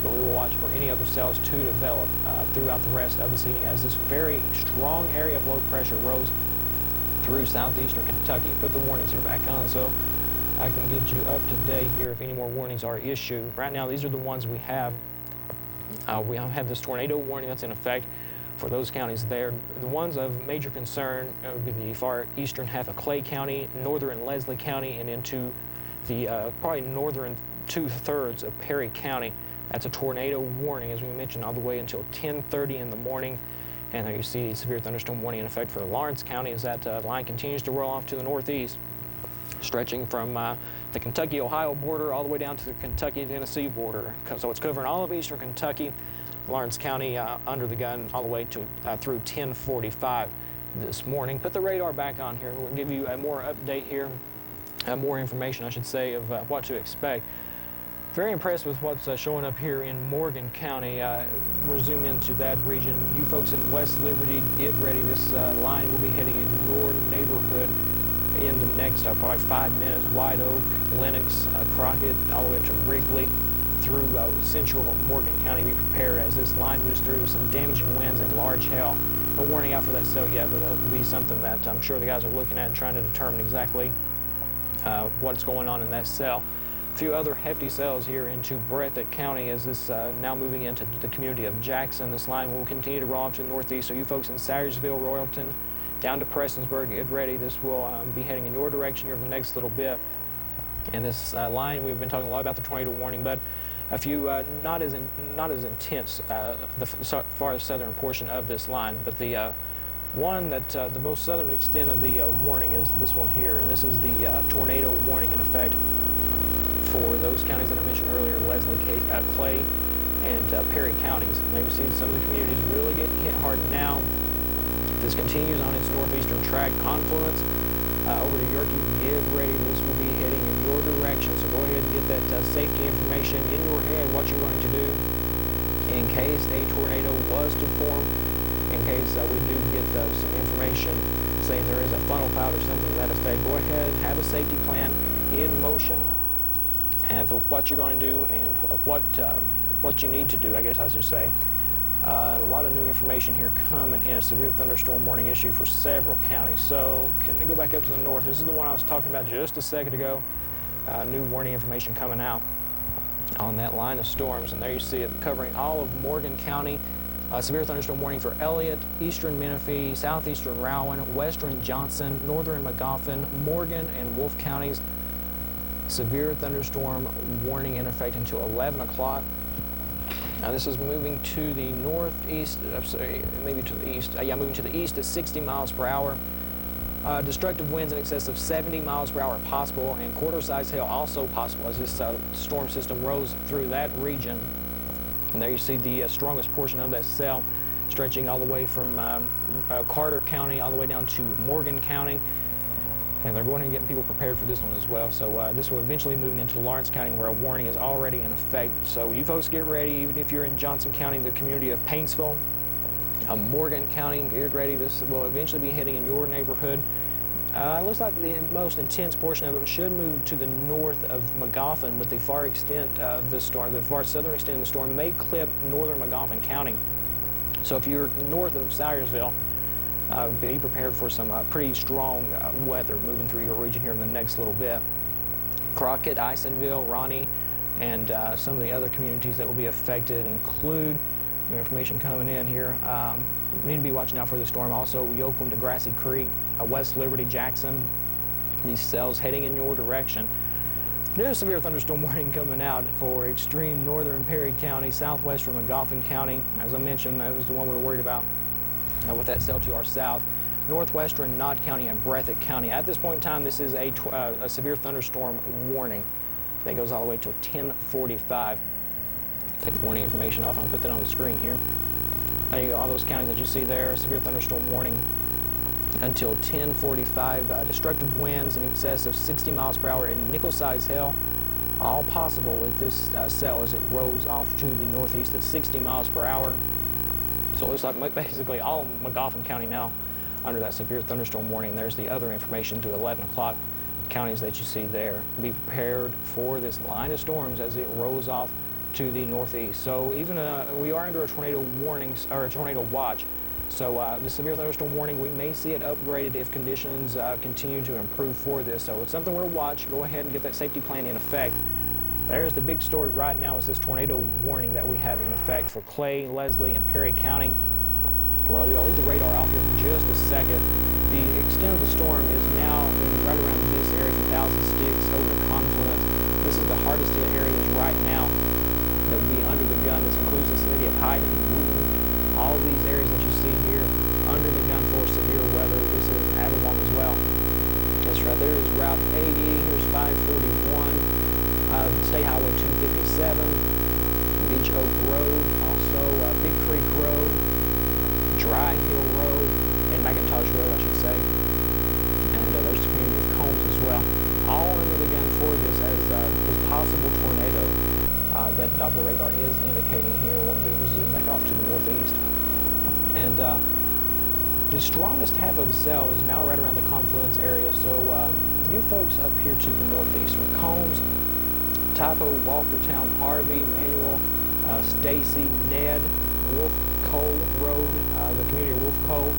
but we will watch for any other cells to develop throughout the rest of the seating as this very strong area of low pressure rolls through southeastern Kentucky. Put the warnings here back on so I can get you up to date here if any more warnings are issued. Right now, these are the ones we have. We have this tornado warning that's in effect for those counties there. The ones of major concern would be the far eastern half of Clay County, northern Leslie County, and into the probably northern 2/3 of Perry County. That's a tornado warning, as we mentioned, all the way until 10:30 in the morning. And there you see severe thunderstorm warning in effect for Lawrence County as that line continues to roll off to the northeast, stretching from the Kentucky-Ohio border all the way down to the Kentucky-Tennessee border. So it's covering all of eastern Kentucky, Lawrence County under the gun all the way to through 10:45 this morning. Put the radar back on here. We'll give you a more update here, more information, I should say, of what to expect. Very impressed with what's showing up here in Morgan County. We'll zoom into that region. You folks in West Liberty, get ready. This line will be heading in your neighborhood in the next probably 5 minutes. White Oak, Lenox, Crockett, all the way up to Wrigley, through central Morgan County. Be prepared as this line moves through with some damaging winds and large hail. No warning out for that cell yet, but that will be something that I'm sure the guys are looking at and trying to determine exactly what's going on in that cell. A few other hefty cells here into Breathitt County as this now moving into the community of Jackson. This line will continue to roll off to the northeast. So you folks in Sayersville, Royalton, down to Prestonsburg, get ready. This will be heading in your direction here for the next little bit. And this line, we've been talking a lot about the tornado warning, but a few not as intense the far southern portion of this line. But the one that the most southern extent of the warning is this one here, and this is the tornado warning in effect for those counties that I mentioned earlier, Leslie, Clay, and Perry counties. Now you see some of the communities really getting hit hard now. If this continues on its northeastern track confluence over to Yorkie, get ready. This will be heading in your direction, so go ahead and get that safety information in your head, what you're going to do in case a tornado was to form, in case we do get some information saying there is a funnel cloud or something to that effect. Go ahead, have a safety plan in motion, and for what you're going to do and what you need to do, I guess I should say. A lot of new information here coming in. A severe thunderstorm warning issued for several counties. So can we go back up to the north? This is the one I was talking about just a second ago. New warning information coming out on that line of storms. And there you see it covering all of Morgan County. Severe thunderstorm warning for Elliott, eastern Menifee, southeastern Rowan, western Johnson, northern Magoffin, Morgan, and Wolfe counties. Severe thunderstorm warning in effect until 11 o'clock. Now this is moving to the northeast, sorry, maybe to the east. Yeah, moving to the east at 60 miles per hour. Destructive winds in excess of 70 miles per hour possible, and quarter-size hail also possible as this storm system rolls through that region. And there you see the strongest portion of that cell stretching all the way from Carter County all the way down to Morgan County. And they're going to get people prepared for this one as well. So this will eventually move into Lawrence County, where a warning is already in effect. So you folks get ready, even if you're in Johnson County, the community of Paintsville, Morgan County, get ready. This will eventually be hitting in your neighborhood. It looks like the most intense portion of it should move to the north of Magoffin, but the far extent of the storm, the far southern extent of the storm, may clip northern Magoffin County. So if you're north of Sayersville, be prepared for some pretty strong weather moving through your region here in the next little bit. Crockett, Isonville, Ronnie, and some of the other communities that will be affected include new information coming in here. Need to be watching out for the storm. Also, Yoakum to Grassy Creek, West Liberty, Jackson. These cells heading in your direction. New severe thunderstorm warning coming out for extreme northern Perry County, southwestern Magoffin County. As I mentioned, that was the one we were worried about. With that cell to our south, northwestern Knott County and Breathitt County. At this point in time, this is a severe thunderstorm warning that goes all the way to 10:45. Take the warning information off. I'll put that on the screen here. There you go, all those counties that you see there, severe thunderstorm warning until 10:45. Destructive winds in excess of 60 miles per hour and nickel-sized hail, all possible with this cell as it rolls off to the northeast at 60 miles per hour. So it looks like basically all of McGoffin County now under that severe thunderstorm warning. There's the other information through 11 o'clock, counties that you see there. Be prepared for this line of storms as it rolls off to the northeast. So even we are under a tornado warning, or a tornado watch. So the severe thunderstorm warning, we may see it upgraded if conditions continue to improve for this. So it's something we'll watch. Go ahead and get that safety plan in effect. There's the big story right now is this tornado warning that we have in effect for Clay, Leslie, and Perry County. What I'll do, I'll leave the radar off here for just a second. The extent of the storm is now in right around this area from Thousand Sticks over to Confluence. This is the hardest hit areas right now that will be under the gun. This includes the city of Hyden, Wooten, all of these areas that you see here under the gun for severe weather. This is Avalon as well. This right there is Route 80. Here's 541, State Highway 257, Beach Oak Road, also Big Creek Road, Dry Hill Road, and McIntosh Road, I should say. And there's the community of Combs as well. All under the gun for this as this possible tornado that Doppler radar is indicating here. What we'll do is zoom back off to the northeast. And the strongest half of the cell is now right around the Confluence area. So you folks up here to the northeast from Combs, Typo, Walkertown, Harvey, Manuel, Stacy, Ned, Wolf Cole Road, the community of Wolf Cole.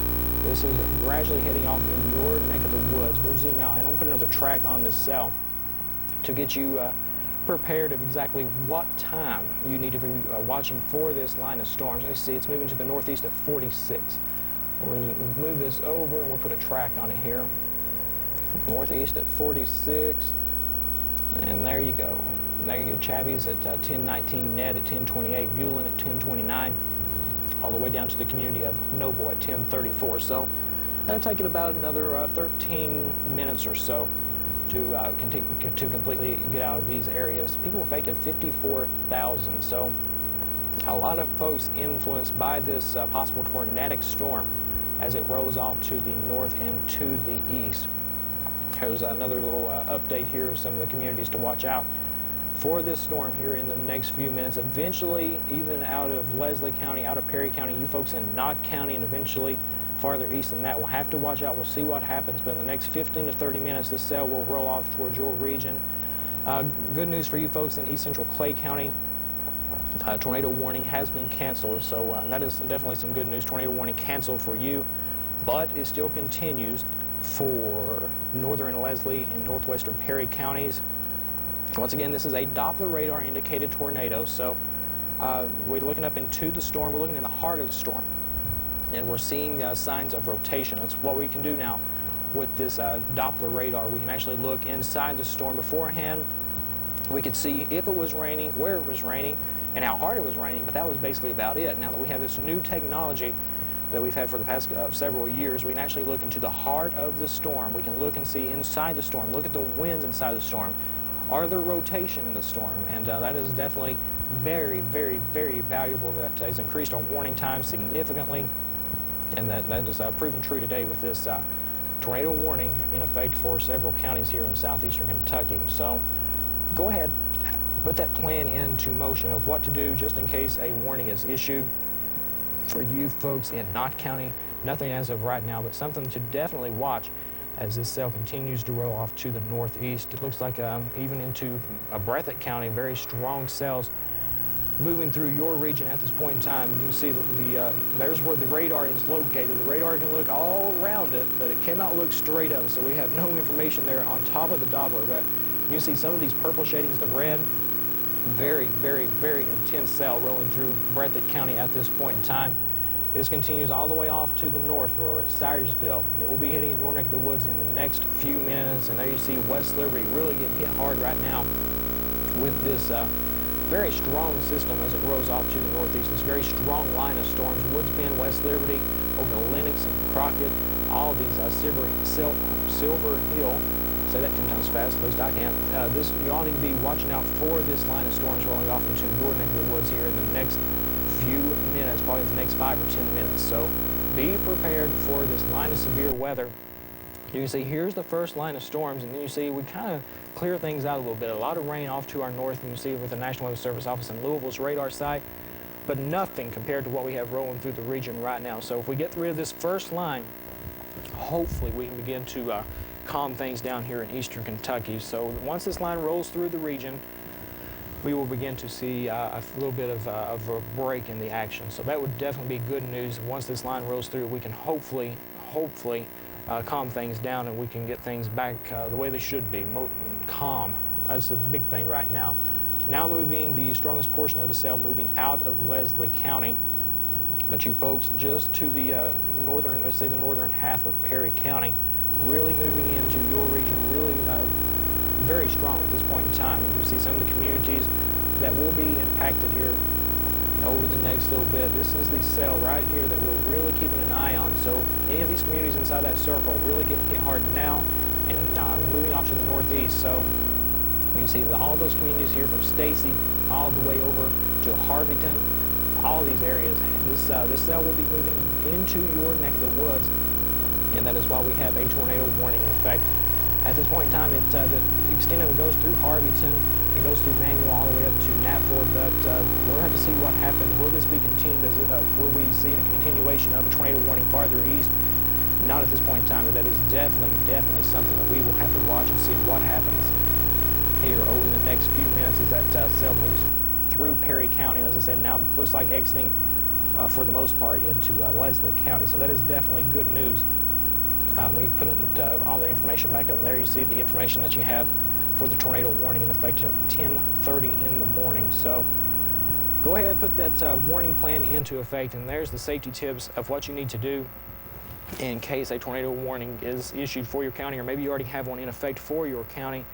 This is gradually heading off in your neck of the woods. We'll zoom out and I'll put another track on this cell to get you prepared of exactly what time you need to be watching for this line of storms. Let me see, it's moving to the northeast at 46. We're going to move this over and we'll put a track on it here. Northeast at 46, and there you go. There you go, Chavvy's at 1019, Ned at 1028, Bulin at 1029, all the way down to the community of Noble at 1034. So that'll take it about another 13 minutes or so to completely get out of these areas. People affected 54,000. So a lot of folks influenced by this possible tornadic storm as it rolls off to the north and to the east. There's another little update here of some of the communities to watch out for this storm here in the next few minutes. Eventually, even out of Leslie County, out of Perry County, you folks in Knott County, and eventually farther east than that, we'll have to watch out. We'll see what happens, but in the next 15 to 30 minutes, this cell will roll off towards your region. Good news for you folks in east central Clay County. Tornado warning has been canceled, so that is definitely some good news. Tornado warning canceled for you, but it still continues for northern Leslie and northwestern Perry counties. Once again, this is a Doppler radar indicated tornado, so we're looking up into the storm. We're looking in the heart of the storm, and we're seeing signs of rotation. That's what we can do now with this Doppler radar. We can actually look inside the storm beforehand. We could see if it was raining, where it was raining, and how hard it was raining, but that was basically about it. Now that we have this new technology that we've had for the past several years, we can actually look into the heart of the storm. We can look and see inside the storm, look at the winds inside the storm. Are there rotation in the storm? And that is definitely very, very, very valuable. That has increased our warning time significantly, and that is proven true today with this tornado warning in effect for several counties here in southeastern Kentucky. So go ahead, put that plan into motion of what to do just in case a warning is issued. For you folks in Knott County, nothing as of right now, but something to definitely watch as this cell continues to roll off to the northeast. It looks like even into Breathitt County, very strong cells moving through your region at this point in time. You can see there's where the radar is located. The radar can look all around it, but it cannot look straight up, so we have no information there on top of the Doppler. But you can see some of these purple shadings, the red, very, very, very intense cell rolling through Breathitt County at this point in time. This continues all the way off to the north for Syersville. It will be hitting in your neck of the woods in the next few minutes. And there you see West Liberty really getting hit hard right now with this very strong system as it rolls off to the northeast. This very strong line of storms. Woods Bend, West Liberty, over to Lenox and Crockett, all these Silver Hill, say that 10 times fast, at least I can. You all need to be watching out for this line of storms rolling off into your neck of the woods here in the next few minutes, probably the next 5 or 10 minutes. So be prepared for this line of severe weather. You can see here's the first line of storms, and then you see we kind of clear things out a little bit. A lot of rain off to our north, and you see with the National Weather Service office in Louisville's radar site, but nothing compared to what we have rolling through the region right now. So if we get rid of this first line, hopefully we can begin to calm things down here in eastern Kentucky. So once this line rolls through the region, we will begin to see a little bit of a break in the action. So that would definitely be good news. Once this line rolls through, we can hopefully calm things down, and we can get things back the way they should be, calm. That's the big thing right now. Now moving the strongest portion of the cell moving out of Leslie County, but you folks just to the northern, let's say the northern half of Perry County, really moving into your region, really very strong at this point in time. You can see some of the communities that will be impacted here over the next little bit. This is the cell right here that we're really keeping an eye on. So any of these communities inside that circle really getting hit hard now, and moving off to the northeast. So you can see that all those communities here from Stacy all the way over to Harveyton, all these areas, this cell will be moving into your neck of the woods, and that is why we have a tornado warning in effect. At this point in time, the extent of it goes through Harveyton, it goes through Manual all the way up to Knapthorpe, but we'll have to see what happens. Will this be continued? Will we see a continuation of a tornado warning farther east? Not at this point in time, but that is definitely something that we will have to watch and see what happens here over the next few minutes as that cell moves through Perry County. As I said, now it looks like exiting for the most part into Leslie County. So that is definitely good news. We put all the information back up there. You see the information that you have for the tornado warning in effect at 10:30 in the morning. So go ahead and put that warning plan into effect, and there's the safety tips of what you need to do in case a tornado warning is issued for your county, or maybe you already have one in effect for your county.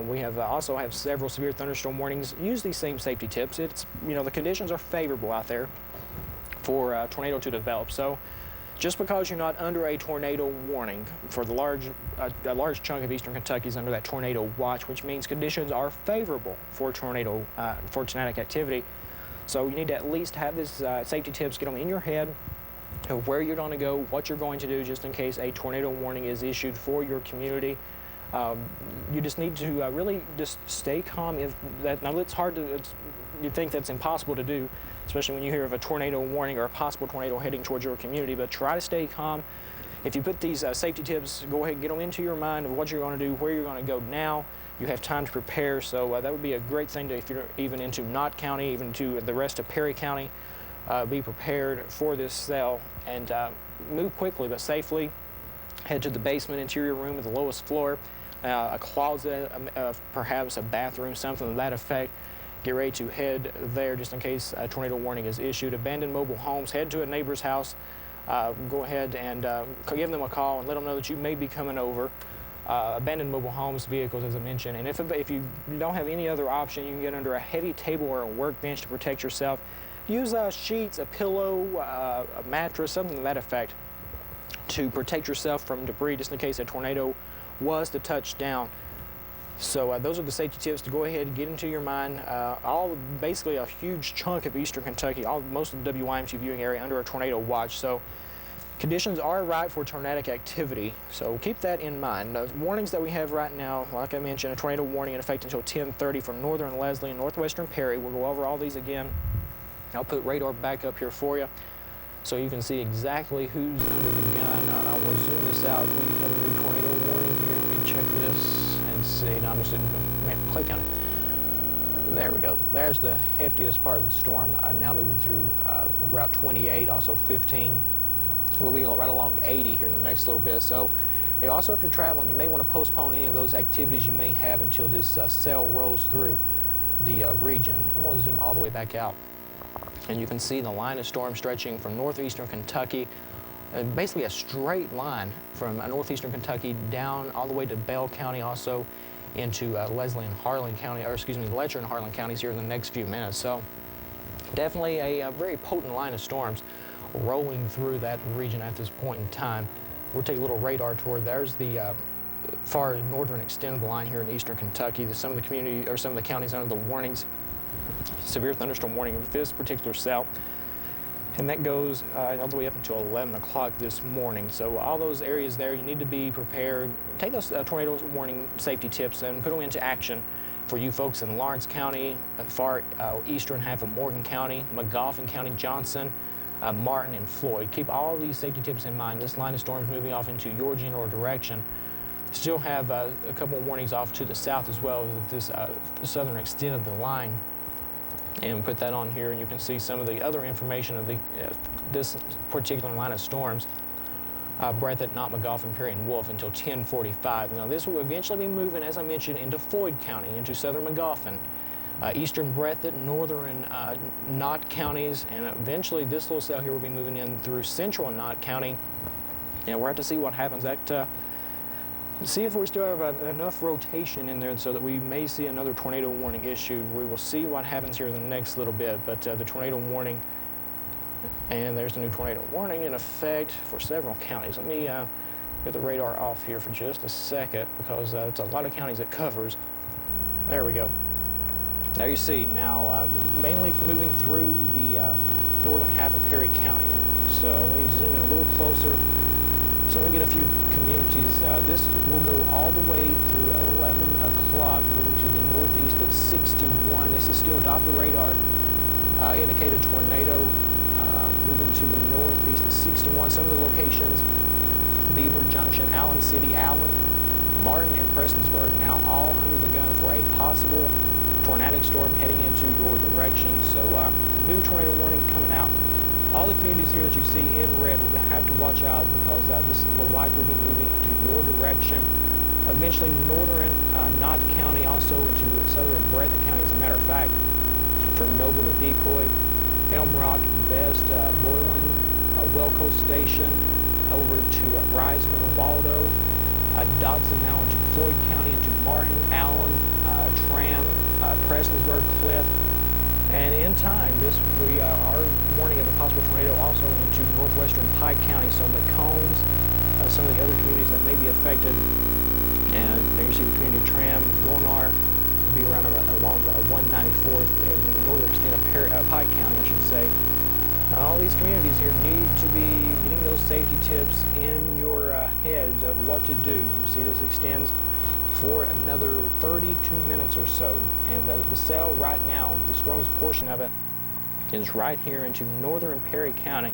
We have also have several severe thunderstorm warnings. Use these same safety tips. It's, you know, the conditions are favorable out there for a tornado to develop. So just because you're not under a tornado warning, for the a large chunk of eastern Kentucky is under that tornado watch, which means conditions are favorable for tornadic activity. So you need to at least have this safety tips, get them in your head of where you're going to go, what you're going to do, just in case a tornado warning is issued for your community. You just need to really just stay calm. Now it's hard to, you think that's impossible to do, especially when you hear of a tornado warning or a possible tornado heading towards your community, but try to stay calm. If you put these safety tips, go ahead and get them into your mind of what you're going to do, where you're going to go now. You have time to prepare, so that would be a great thing to, if you're even into Knott County, even to the rest of Perry County, be prepared for this cell and move quickly but safely. Head to the basement interior room at the lowest floor, a closet, perhaps a bathroom, something to that effect. Get ready to head there just in case a tornado warning is issued. Abandoned mobile homes, head to a neighbor's house. Go ahead and give them a call and let them know that you may be coming over. Abandoned mobile homes, vehicles, as I mentioned. And if you don't have any other option, you can get under a heavy table or a workbench to protect yourself. Use sheets, a pillow, a mattress, something to that effect to protect yourself from debris just in case a tornado was to touch down. So those are the safety tips to go ahead and get into your mind. Basically a huge chunk of eastern Kentucky, most of the WYMT viewing area under a tornado watch. So conditions are right for tornadic activity, so keep that in mind. The warnings that we have right now, like I mentioned, a tornado warning in effect until 10:30 for northern Leslie and northwestern Perry. We'll go over all these again. I'll put radar back up here for you so you can see exactly who's under the gun. And I will zoom this out. We have a new tornado warning here. Let me check this and see. Now I'm just in Clay County. There we go. There's the heftiest part of the storm. Now moving through Route 28, also 15. We'll be right along 80 here in the next little bit. So also if you're traveling, you may want to postpone any of those activities you may have until this cell rolls through the region. I'm going to zoom all the way back out. And you can see the line of storm stretching from northeastern Kentucky, basically a straight line from northeastern Kentucky down all the way to Bell County, also into Leslie and Harlan County, or excuse me, Letcher and Harlan counties here in the next few minutes. So definitely a very potent line of storms rolling through that region at this point in time. We'll take a little radar tour. There's the far northern extent of the line here in eastern Kentucky. Some of the counties under the warnings, severe thunderstorm warning of this particular cell. And that goes all the way up until 11 o'clock this morning. So all those areas there, you need to be prepared. Take those tornado warning safety tips and put them into action for you folks in Lawrence County, far eastern half of Morgan County, Magoffin County, Johnson, Martin, and Floyd. Keep all these safety tips in mind. This line of storms moving off into your general direction. Still have a couple of warnings off to the south as well, this southern extent of the line. And put that on here, and you can see some of the other information of this particular line of storms. Breathitt, Knott, Magoffin, Perry, and Wolf until 10:45. Now this will eventually be moving, as I mentioned, into Floyd County, into southern Magoffin, eastern Breathitt, northern Knott counties, and eventually this little cell here will be moving in through central Knott County. And we'll have to see what happens. See if we still have enough rotation in there so that we may see another tornado warning issued. We will see what happens here in the next little bit, but the tornado warning, and there's the new tornado warning in effect for several counties. Let me get the radar off here for just a second, because it's a lot of counties it covers. There we go. There you see, now mainly moving through the northern half of Perry County. So let me zoom in a little closer. So we get a few communities. This will go all the way through 11 o'clock, moving to the northeast at 61. This is still Doppler radar indicated tornado, moving to the northeast at 61. Some of the locations, Beaver Junction, Allen City, Allen, Martin, and Prestonsburg, now all under the gun for a possible tornadic storm heading into your direction. So new tornado warning coming out. All the communities here that you see in red will have to watch out, because this will likely be moving into your direction. Eventually northern Knott County, also into southern Breathitt County, as a matter of fact, from Noble to Decoy, Elm Rock, Best, Boylan, Welco Station, over to Reisner, Waldo, Dodson, now into Floyd County, into Martin, Allen, Tram, Prestonsburg, Cliff. And in time, we are warning of a possible tornado also into northwestern Pike County, so McCombs, some of the other communities that may be affected. And there you see the community of Tram, Golnar, will be around along 194th in the northern extent of Pike County, I should say. Now, all these communities here need to be getting those safety tips in your heads of what to do. You see, this extends for another 32 minutes or so, and the cell right now, the strongest portion of it, is right here into northern Perry County,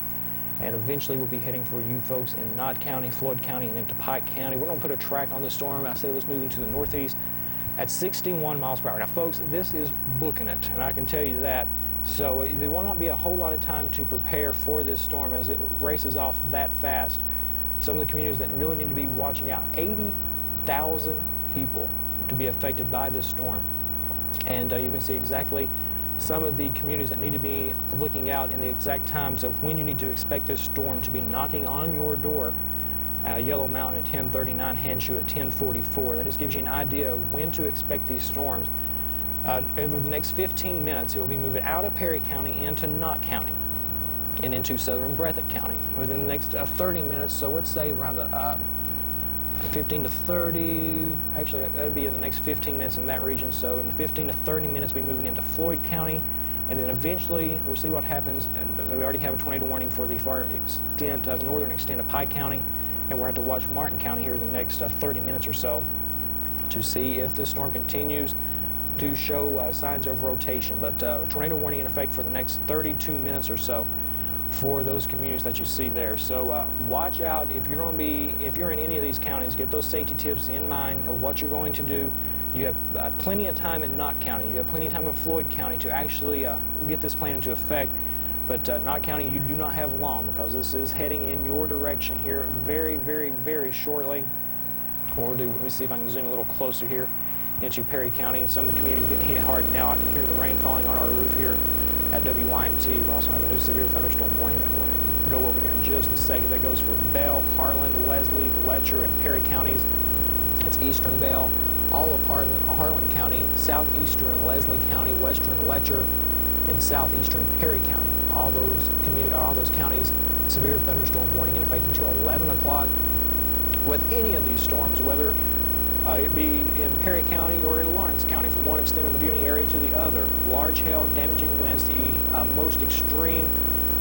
and eventually we'll be heading for you folks in Knott County, Floyd County, and into Pike County. We're going to put a track on the storm. I said it was moving to the northeast at 61 miles per hour. Now folks, this is booking it, and I can tell you that. So there will not be a whole lot of time to prepare for this storm as it races off that fast. Some of the communities that really need to be watching out, 80,000 people to be affected by this storm. And you can see exactly some of the communities that need to be looking out in the exact times of when you need to expect this storm to be knocking on your door. Yellow Mountain at 10:39, Hanshu at 10:44. That just gives you an idea of when to expect these storms. Over the next 15 minutes, it will be moving out of Perry County into Knott County and into southern Breathitt County. Within the next 30 minutes, so let's say around 15 to 30, actually that'll be in the next 15 minutes in that region. So in the 15 to 30 minutes, we'll be moving into Floyd County, and then eventually we'll see what happens. And we already have a tornado warning for the far extent, the northern extent of Pike County, and we'll have to watch Martin County here in the next 30 minutes or so to see if this storm continues to show signs of rotation. But tornado warning in effect for the next 32 minutes or so for those communities that you see there. So watch out if you're in any of these counties. Get those safety tips in mind of what you're going to do. You have plenty of time in Knott County. You have plenty of time in Floyd County to actually get this plan into effect. But Knott County, you do not have long, because this is heading in your direction here very, very, very shortly. Let me see if I can zoom a little closer here into Perry County. And some of the communities get hit hard now. I can hear the rain falling on our roof here at WYMT. We also have a new severe thunderstorm warning that we'll go over here in just a second. That goes for Bell, Harlan, Leslie, Letcher, and Perry counties. It's eastern Bell, all of Harlan County, southeastern Leslie County, western Letcher, and southeastern Perry County. All those counties, severe thunderstorm warning in effect until 11 o'clock. With any of these storms, whether It'd be in Perry County or in Lawrence County, from one extent of the viewing area to the other. Large hail, damaging winds, the most extreme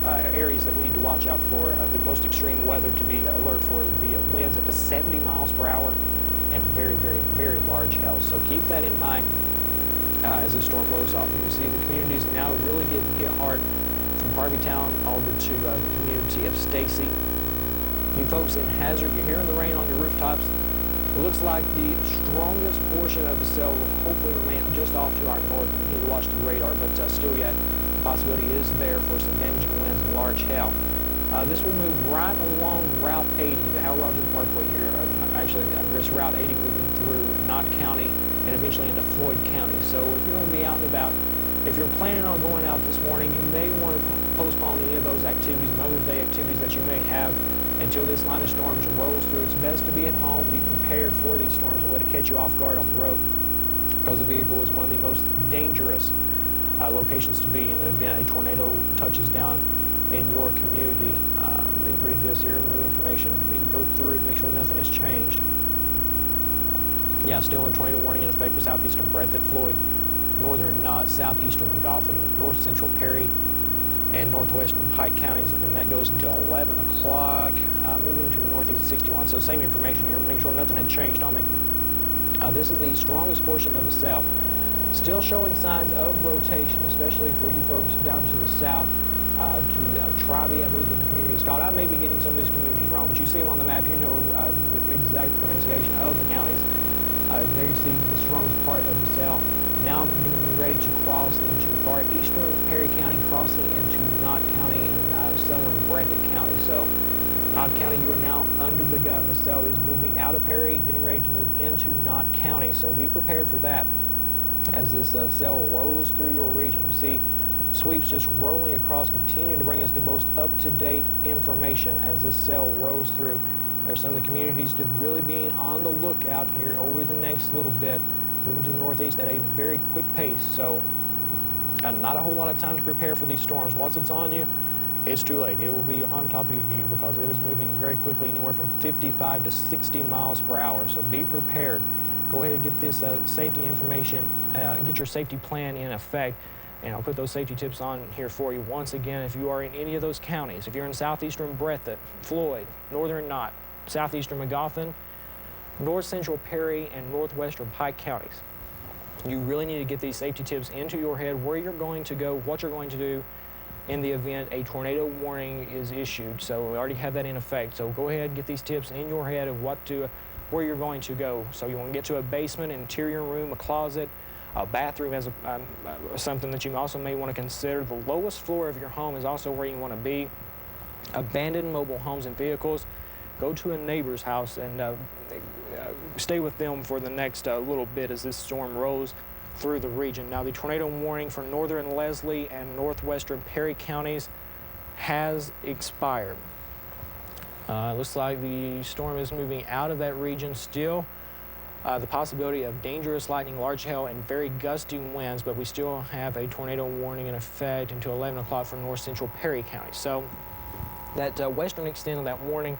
areas that we need to watch out for, the most extreme weather to be alert for would be winds up to 70 miles per hour and very, very, very large hail. So keep that in mind as the storm rolls off. You can see the communities now really getting hit hard from Harveytown over to the community of Stacy. You folks in Hazard, you're hearing the rain on your rooftops. It looks like the strongest portion of the cell will hopefully remain just off to our north. We need to watch the radar, but still yet the possibility is there for some damaging winds and large hail. This will move right along Route 80, the Hal Rogers Parkway here. Actually, this Route 80 moving through Knott County and eventually into Floyd County. So if you're going to be out and about, if you're planning on going out this morning, you may want to postpone any of those activities, Mother's Day activities that you may have until this line of storms rolls through. It's best to be at home, be prepared for these storms, and let it catch you off guard on the road, because the vehicle is one of the most dangerous locations to be in the event a tornado touches down in your community. We can read this here, new information. We can go through it, make sure nothing has changed. Yeah, still a tornado warning in effect for southeastern Breathitt, Floyd, northern Knott, southeastern McGoffin, north central Perry, and northwestern Pike counties, and that goes until 11 o'clock, moving to the northeast at 61. So same information here, make sure nothing had changed on me. This is the strongest portion of the south. Still showing signs of rotation, especially for you folks down to the south, to Tribee, I believe the community is called. I may be getting some of these communities wrong, but you see them on the map, you know the exact pronunciation of the counties. There you see the strongest part of the south. Now I'm getting ready to cross into far eastern Perry County, crossing into Knott County and southern Breathitt County. So Knott County, you are now under the gun. The cell is moving out of Perry, getting ready to move into Knott County. So be prepared for that as this cell rolls through your region. You see sweeps just rolling across, continuing to bring us the most up-to-date information as this cell rolls through. There are some of the communities to really be on the lookout here over the next little bit, moving to the northeast at a very quick pace. So not a whole lot of time to prepare for these storms. Once it's on you, it's too late. It will be on top of you because it is moving very quickly, anywhere from 55 to 60 miles per hour. So be prepared. Go ahead and get this safety information, get your safety plan in effect, and I'll put those safety tips on here for you. Once again, if you are in any of those counties, if you're in southeastern Breathitt, Floyd, northern Knott, southeastern McGoffin, north central Perry, and northwestern Pike counties, you really need to get these safety tips into your head, where you're going to go, what you're going to do in the event a tornado warning is issued. So we already have that in effect. So go ahead and get these tips in your head of where you're going to go. So you want to get to a basement, an interior room, a closet, a bathroom as something that you also may want to consider. The lowest floor of your home is also where you want to be. Abandoned mobile homes and vehicles, go to a neighbor's house and stay with them for the next little bit as this storm rolls through the region. Now, the tornado warning for northern Leslie and northwestern Perry counties has expired. Looks like the storm is moving out of that region. Still the possibility of dangerous lightning, large hail, and very gusty winds, but we still have a tornado warning in effect until 11 o'clock for north central Perry County. So that western extent of that warning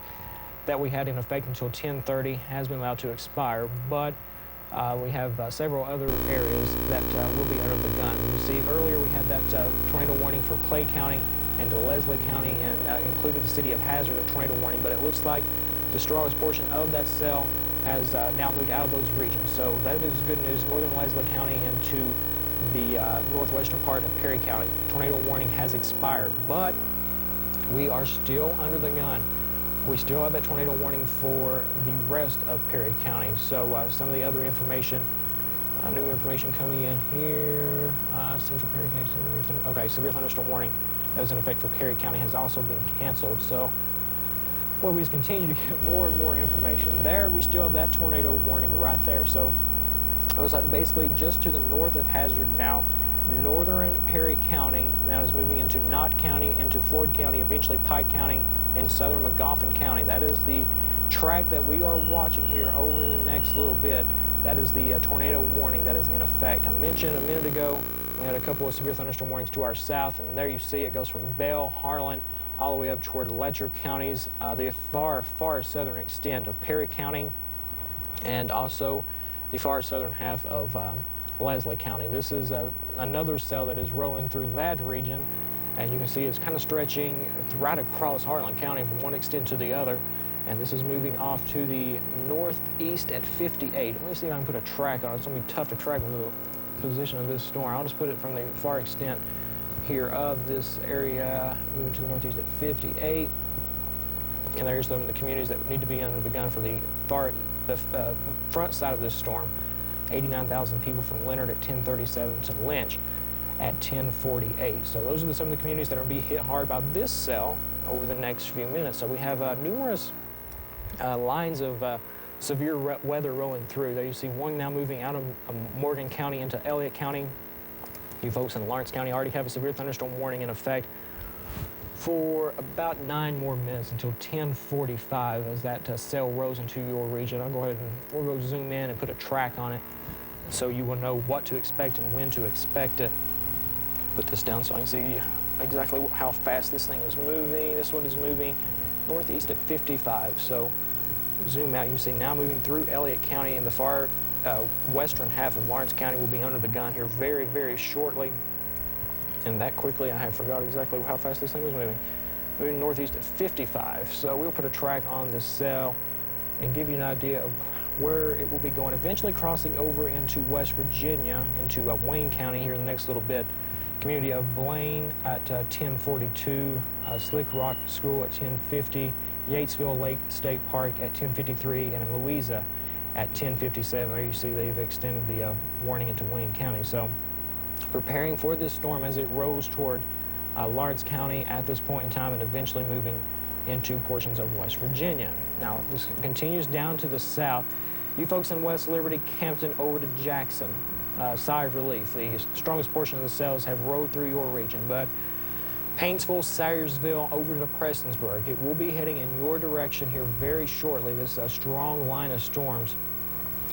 that we had in effect until 10:30 has been allowed to expire, but we have several other areas that will be under the gun. You see, earlier we had that tornado warning for Clay County and to Leslie County, and included the city of Hazard, a tornado warning, but it looks like the strongest portion of that cell has now moved out of those regions. So that is good news. Northern Leslie County into the northwestern part of Perry County. Tornado warning has expired, but we are still under the gun. We still have that tornado warning for the rest of Perry County. So some of the other information, new information coming in here. Central Perry County, okay, severe thunderstorm warning that was in effect for Perry County has also been canceled. So, well, we just continue to get more and more information. There, we still have that tornado warning right there. So, it looks like basically just to the north of Hazard now, northern Perry County, now is moving into Knott County, into Floyd County, eventually Pike County, and southern McGoffin County. That is the track that we are watching here over the next little bit. That is the tornado warning that is in effect. I mentioned a minute ago we had a couple of severe thunderstorm warnings to our south, and there you see it goes from Bell, Harlan, all the way up toward Letcher counties. The far southern extent of Perry County and also the far southern half of Leslie County. This is another cell that is rolling through that region, and you can see it's kind of stretching right across Harlan County from one extent to the other, and this is moving off to the northeast at 58. Let me see if I can put a track on it. It's going to be tough to track with the position of this storm. I'll just put it from the far extent here of this area, moving to the northeast at 58. And there's the communities that need to be under the gun for the front side of this storm. 89,000 people from Leonard at 1037 to Lynch at 1048. So those are some of the communities that are going to be hit hard by this cell over the next few minutes. So we have numerous lines of severe weather rolling through. There you see one now moving out of Morgan County into Elliott County. You folks in Lawrence County already have a severe thunderstorm warning in effect for about 9 more minutes until 10:45 as that cell rolls into your region. I'll go ahead and we'll go zoom in and put a track on it so you will know what to expect and when to expect it. Put this down so I can see exactly how fast this thing is moving. This one is moving northeast at 55. So zoom out, you can see now moving through Elliott County, and the far western half of Lawrence County will be under the gun here very, very shortly. And that quickly, I forgot exactly how fast this thing was moving. Moving northeast at 55. So we'll put a track on this cell and give you an idea of where it will be going, eventually crossing over into West Virginia, into Wayne County here in the next little bit. Community of Blaine at 1042, Slick Rock School at 1050, Yatesville Lake State Park at 1053, and in Louisa at 1057. There you see they've extended the warning into Wayne County. So preparing for this storm as it rolls toward Lawrence County at this point in time, and eventually moving into portions of West Virginia. Now, if this continues down to the south, you folks in West Liberty, Campton, over to Jackson, sigh of relief. The strongest portion of the cells have rolled through your region, but Paintsville, Syersville, over to Prestonsburg, it will be heading in your direction here very shortly. This is a strong line of storms.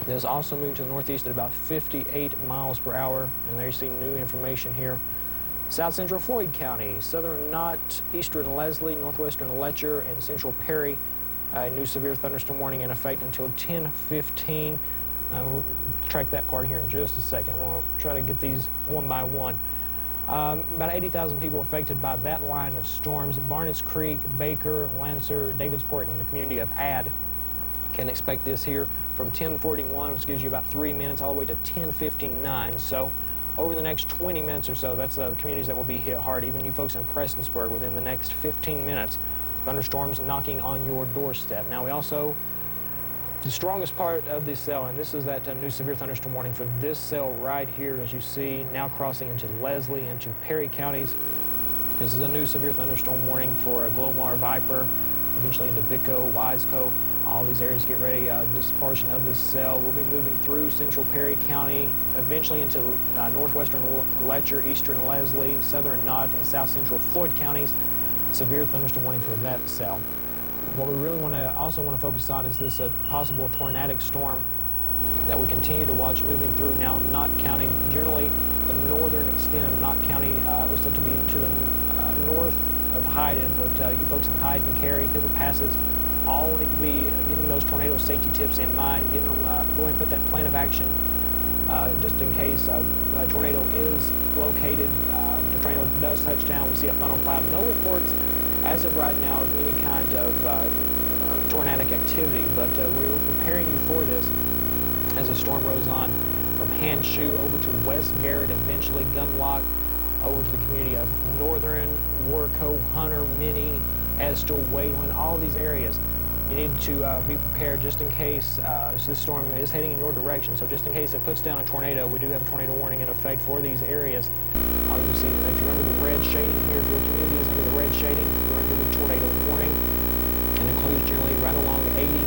It is also moving to the northeast at about 58 miles per hour, and there you see new information here. South Central Floyd County, Southern Knott, Eastern Leslie, Northwestern Letcher, and Central Perry. A new severe thunderstorm warning in effect until 10:15. We'll track that part here in just a second. We'll try to get these one by one. About 80,000 people affected by that line of storms. Barnett's Creek, Baker, Lancer, Davidsport, and the community of Add can expect this here from 10:41, which gives you about 3 minutes, all the way to 10:59. So over the next 20 minutes or so, that's the communities that will be hit hard. Even you folks in Prestonsburg, within the next 15 minutes, thunderstorms knocking on your doorstep. Now, we also, the strongest part of this cell, and this is that new severe thunderstorm warning for this cell right here, as you see, now crossing into Leslie, into Perry counties. This is a new severe thunderstorm warning for Glomar, Viper, eventually into Vico, Wiseco. All these areas get ready. This portion of this cell will be moving through Central Perry County, eventually into northwestern Letcher, eastern Leslie, southern Knott, and south central Floyd counties. Severe thunderstorm warning for that cell. What we really also want to focus on is this possible tornadic storm that we continue to watch moving through now Knott County. Generally, the northern extent of Knott County was said to be to the north of Hyden, but you folks in Hyden, Cary, Pippa Passes, all need to be getting those tornado safety tips in mind, getting them, go ahead and put that plan of action just in case a tornado is located, the tornado does touch down, we see a funnel cloud. No reports as of right now of any kind of tornadic activity, but we were preparing you for this as the storm rolls on from Handshoe over to West Garrett, eventually Gunlock, over to the community of Northern, Warco, Hunter, Minnie, Estill, Wayland, all these areas. You need to be prepared just in case this storm is heading in your direction. So just in case it puts down a tornado, we do have a tornado warning in effect for these areas. You can see if you're under the red shading here, if your community is under the red shading, you're under the tornado warning. It includes generally right along 80.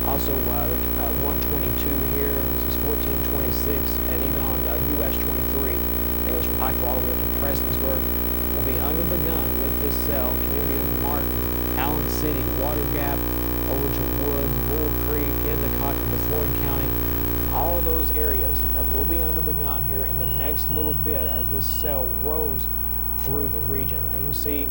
Also 122 here, this is 1426, and even on US 23. It goes from Pikeville all the way up to Prestonsburg. We'll be under the gun with this cell. Community of Martin, Allen City, Water Gap, over to Woods, Bull Creek, Endicott, into Floyd County. All of those areas that will be under the gun here in the next little bit as this cell rolls through the region. Now you can see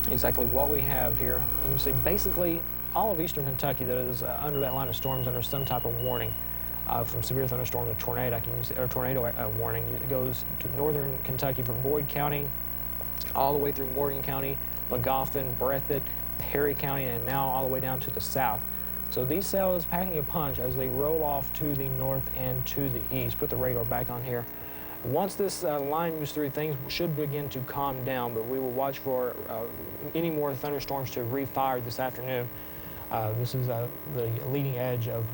exactly what we have here. You can see basically all of eastern Kentucky that is under that line of storms under some type of warning. From severe thunderstorm to tornado, tornado warning. It goes to northern Kentucky from Boyd County all the way through Morgan County, Magoffin, Breathitt, Perry County, and now all the way down to the south. So these cells packing a punch as they roll off to the north and to the east. Put the radar back on here. Once this line moves through, things should begin to calm down, but we will watch for any more thunderstorms to refire this afternoon. This is the leading edge of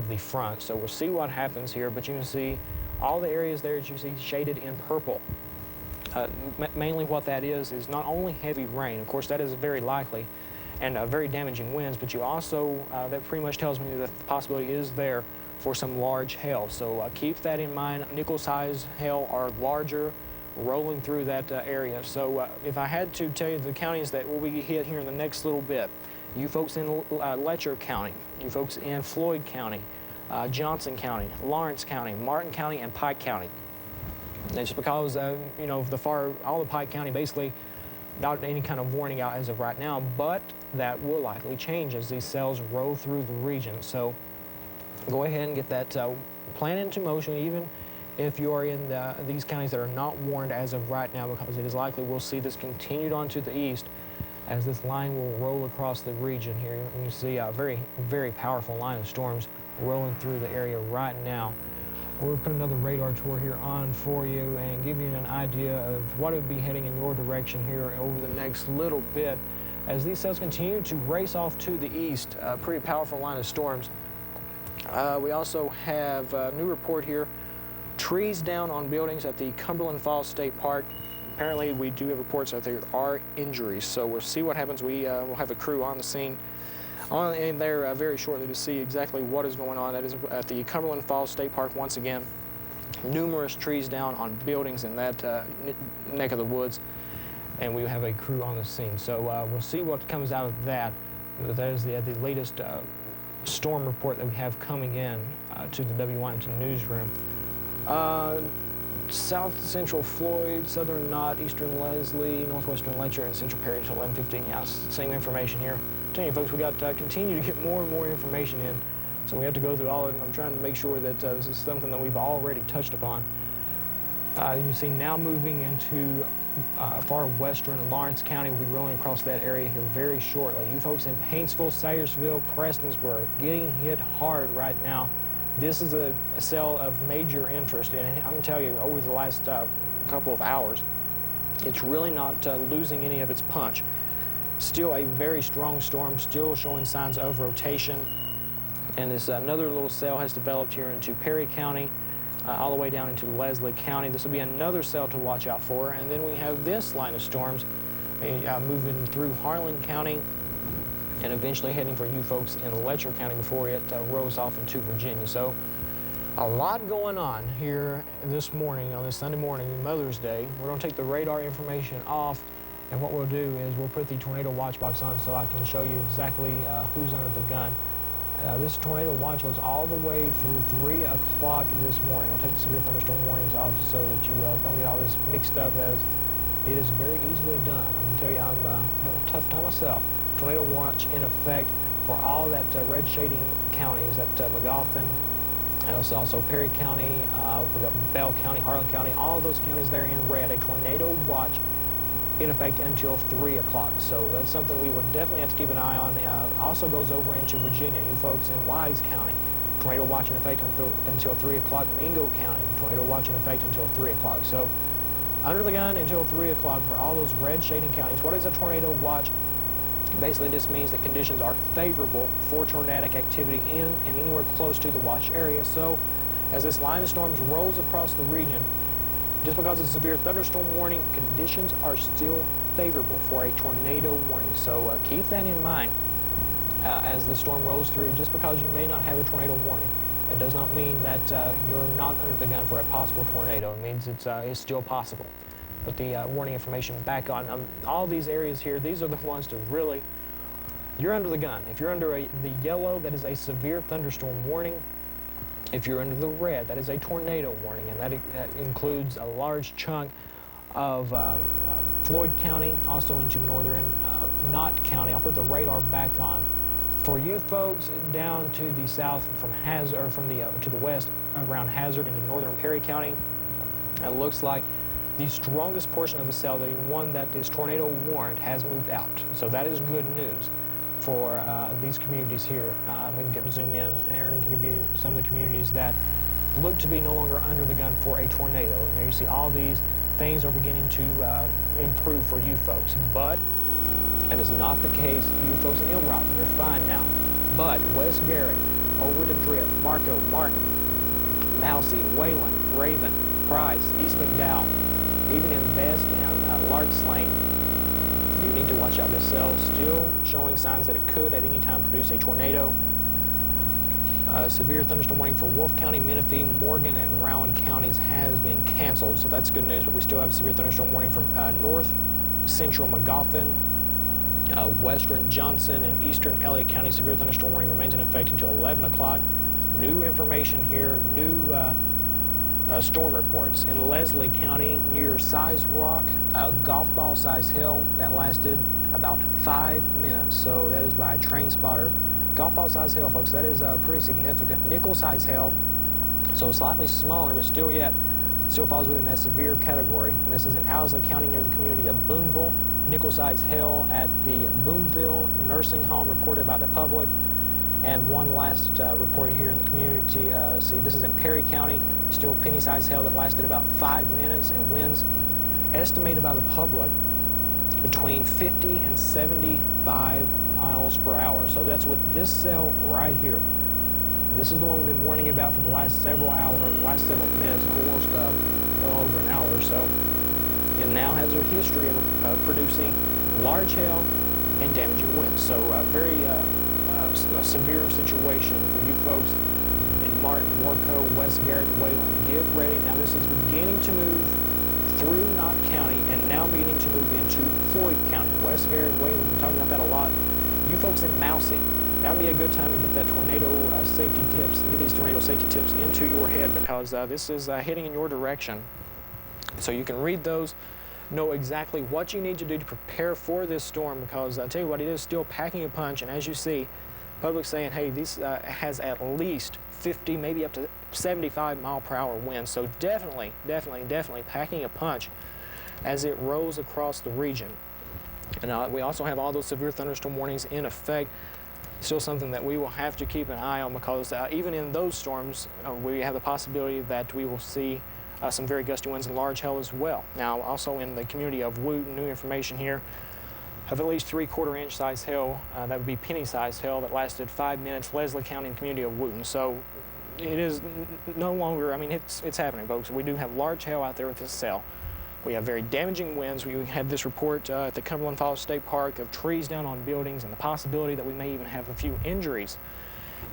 the front, so we'll see what happens here. But you can see all the areas there that you see shaded in purple. Mainly what that is not only heavy rain, of course that is very likely, and very damaging winds, but you also, that pretty much tells me that the possibility is there for some large hail. So keep that in mind. Nickel-sized hail are larger, rolling through that area. So if I had to tell you the counties that will be hit here in the next little bit, you folks in Letcher County, you folks in Floyd County, Johnson County, Lawrence County, Martin County, and Pike County. That's because, you know, all of Pike County basically not any kind of warning out as of right now, but that will likely change as these cells roll through the region. So go ahead and get that plan into motion, even if you are in these counties that are not warned as of right now, because it is likely we'll see this continued on to the east as this line will roll across the region here. And you see a very, very powerful line of storms rolling through the area right now. We'll put another radar tour here on for you and give you an idea of what would be heading in your direction here over the next little bit. As these cells continue to race off to the east, a pretty powerful line of storms. We also have a new report here. Trees down on buildings at the Cumberland Falls State Park. Apparently, we do have reports that there are injuries, so we'll see what happens. We will have a crew on the scene in there very shortly to see exactly what is going on. That is at the Cumberland Falls State Park once again. Numerous trees down on buildings in that neck of the woods, and we have a crew on the scene. So we'll see what comes out of that. That is the latest storm report that we have coming in to the WYMT newsroom. South Central Floyd, Southern Knott, Eastern Leslie, Northwestern Letcher, and Central Perry until 11:15. Yeah, it's the same information here. I'm telling you folks, we got continue to get more and more information in, so we have to go through all of it. And I'm trying to make sure that this is something that we've already touched upon. You can see now moving into far western Lawrence County. We'll be rolling across that area here very shortly. You folks in Paintsville, Sayersville, Prestonsburg, getting hit hard right now. This is a cell of major interest, and I'm going to tell you, over the last couple of hours, it's really not losing any of its punch. Still a very strong storm, still showing signs of rotation, and this another little cell has developed here into Perry County, all the way down into Leslie County. This will be another cell to watch out for, and then we have this line of storms moving through Harlan County, and eventually heading for you folks in Letcher County before it rolls off into Virginia. So a lot going on here this morning, on this Sunday morning, Mother's Day. We're going to take the radar information off, and what we'll do is we'll put the tornado watch box on so I can show you exactly who's under the gun. This tornado watch goes all the way through 3 o'clock this morning. I'll take the severe thunderstorm warnings off so that you don't get all this mixed up, as it is very easily done. I can tell you I'm having a tough time myself. Tornado watch in effect for all that red shading counties, that Magoffin, and also Perry County, we got Bell County, Harlan County, all those counties there in red. A tornado watch in effect until 3 o'clock. So that's something we would definitely have to keep an eye on. Also goes over into Virginia, you folks in Wise County. Tornado watch in effect until 3 o'clock. Mingo County, tornado watch in effect until 3 o'clock. So under the gun until 3 o'clock for all those red shading counties. What is a tornado watch? Basically, this means that conditions are favorable for tornadic activity in and anywhere close to the watch area. So as this line of storms rolls across the region, just because it's a severe thunderstorm warning, conditions are still favorable for a tornado warning. So keep that in mind as the storm rolls through. Just because you may not have a tornado warning, it does not mean that you're not under the gun for a possible tornado. It means it's still possible. Put the warning information back on. All these areas here, these are the ones to really, you're under the gun. If you're under the yellow, that is a severe thunderstorm warning. If you're under the red, that is a tornado warning, and that includes a large chunk of Floyd County, also into northern Knott County. I'll put the radar back on. For you folks down to the south from Hazard, or from the to the west around Hazard into northern Perry County, it looks like the strongest portion of the cell, the one that is tornado warned, has moved out. So that is good news for these communities here. We can zoom in there and give you some of the communities that look to be no longer under the gun for a tornado. And there you see all these things are beginning to improve for you folks. But that is not the case. You folks in Elm Rock, you're fine now. But West Garrett, over to Drift, Marco, Martin, Mousy, Wayland, Raven, Price, East McDowell, even in Best and Larks Lane, you need to watch out. This cell still showing signs that it could at any time produce a tornado. Severe thunderstorm warning for Wolfe County, Menifee, Morgan, and Rowan counties has been canceled, so that's good news. But we still have a severe thunderstorm warning from north central Magoffin, western Johnson, and eastern Elliott County. Severe thunderstorm warning remains in effect until 11 o'clock. New information here, new storm reports in Leslie County near Size Rock, a golf ball size hail that lasted about 5 minutes. So that is by a train spotter. Golf ball size hail, folks, that is pretty significant. Nickel size hail, so slightly smaller, but still falls within that severe category. And this is in Owsley County near the community of Boonville. Nickel size hail at the Boonville Nursing Home reported by the public. And one last report here in the community. See, this is in Perry County. Still penny size hail that lasted about 5 minutes, and winds estimated by the public between 50 and 75 miles per hour. So that's with this cell right here. This is the one we've been warning about for the last several hours, or last several minutes, almost well over an hour or so. It now has a history of producing large hail and damaging winds. So very a severe situation for you folks in Martin, Warco, West Garrett, Wayland. Get ready. Now this is beginning to move through Knott County and now beginning to move into Floyd County. West Garrett, Wayland, we're talking about that a lot. You folks in Mousy, that would be a good time to get that tornado safety tips, get these tornado safety tips into your head, because this is heading in your direction. So you can read those, know exactly what you need to do to prepare for this storm, because I tell you what, it is still packing a punch. And as you see, public saying, hey, this has at least 50, maybe up to 75 mile per hour winds. So definitely packing a punch as it rolls across the region. And we also have all those severe thunderstorm warnings in effect. Still something that we will have to keep an eye on, because even in those storms, we have the possibility that we will see some very gusty winds and large hail as well. Now, also in the community of Wooten, new information here of at least 3/4 inch size hail. That would be penny size hail that lasted 5 minutes. Leslie County and community of Wooten. So it is no longer, I mean, it's happening, folks. We do have large hail out there with this cell. We have very damaging winds. We had this report at the Cumberland Falls State Park of trees down on buildings, and the possibility that we may even have a few injuries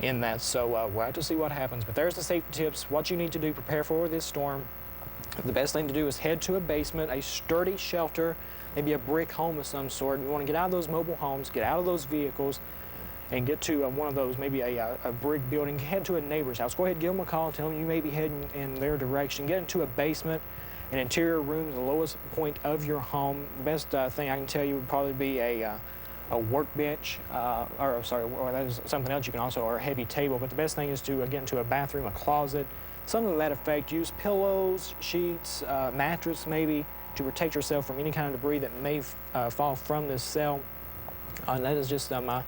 in that. So we'll have to see what happens. But there's the safety tips, what you need to do to prepare for this storm. The best thing to do is head to a basement, a sturdy shelter, maybe a brick home of some sort. You want to get out of those mobile homes, get out of those vehicles, and get to one of those, maybe a brick building. Head to a neighbor's house. Go ahead, give them a call, tell them you may be heading in their direction. Get into a basement, an interior room, the lowest point of your home. The best thing I can tell you would probably be a workbench, or that is something else you can also, or a heavy table. But the best thing is to get into a bathroom, a closet, something to that effect. Use pillows, sheets, mattress maybe, to protect yourself from any kind of debris that may fall from this cell. And that is just my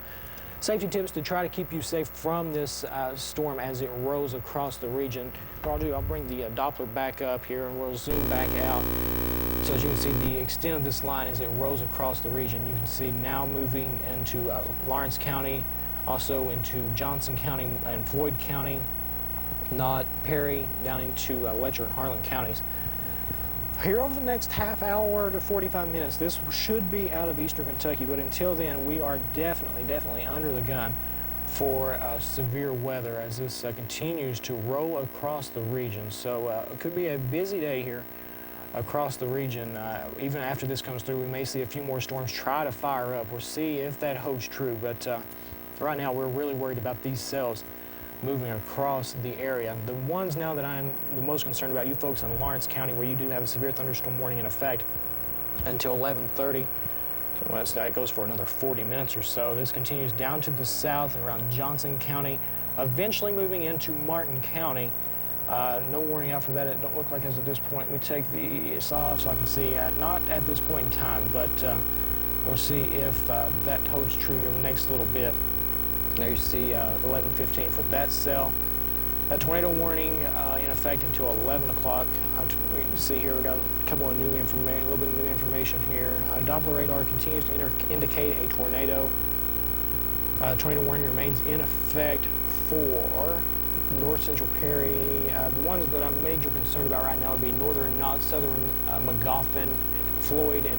safety tips to try to keep you safe from this storm as it rolls across the region. What I'll do, I'll bring the Doppler back up here and we'll zoom back out. So as you can see, the extent of this line as it rolls across the region, you can see now moving into Lawrence County, also into Johnson County and Floyd County, Knott, Perry, down into Letcher and Harlan counties. Here over the next half hour to 45 minutes, this should be out of eastern Kentucky, but until then, we are definitely under the gun for severe weather as this continues to roll across the region. So it could be a busy day here across the region. Even after this comes through, we may see a few more storms try to fire up. We'll see if that holds true, but right now we're really worried about these cells moving across the area. The ones now that I'm the most concerned about, you folks in Lawrence County, where you do have a severe thunderstorm warning in effect until 11:30. So that goes for another 40 minutes or so. This continues down to the south and around Johnson County, eventually moving into Martin County. No warning out for that. It don't look like as of this point. We take the off so I can see. Not at this point in time, but we'll see if that holds true here in the next little bit. There you see 11:15 for that cell. That tornado warning in effect until 11 o'clock. We can see here we got a couple of new information, a little bit of new information here. Doppler radar continues to indicate a tornado. Tornado warning remains in effect for north central Perry. The ones that I'm major concerned about right now would be northern Knott, southern Magoffin, Floyd, and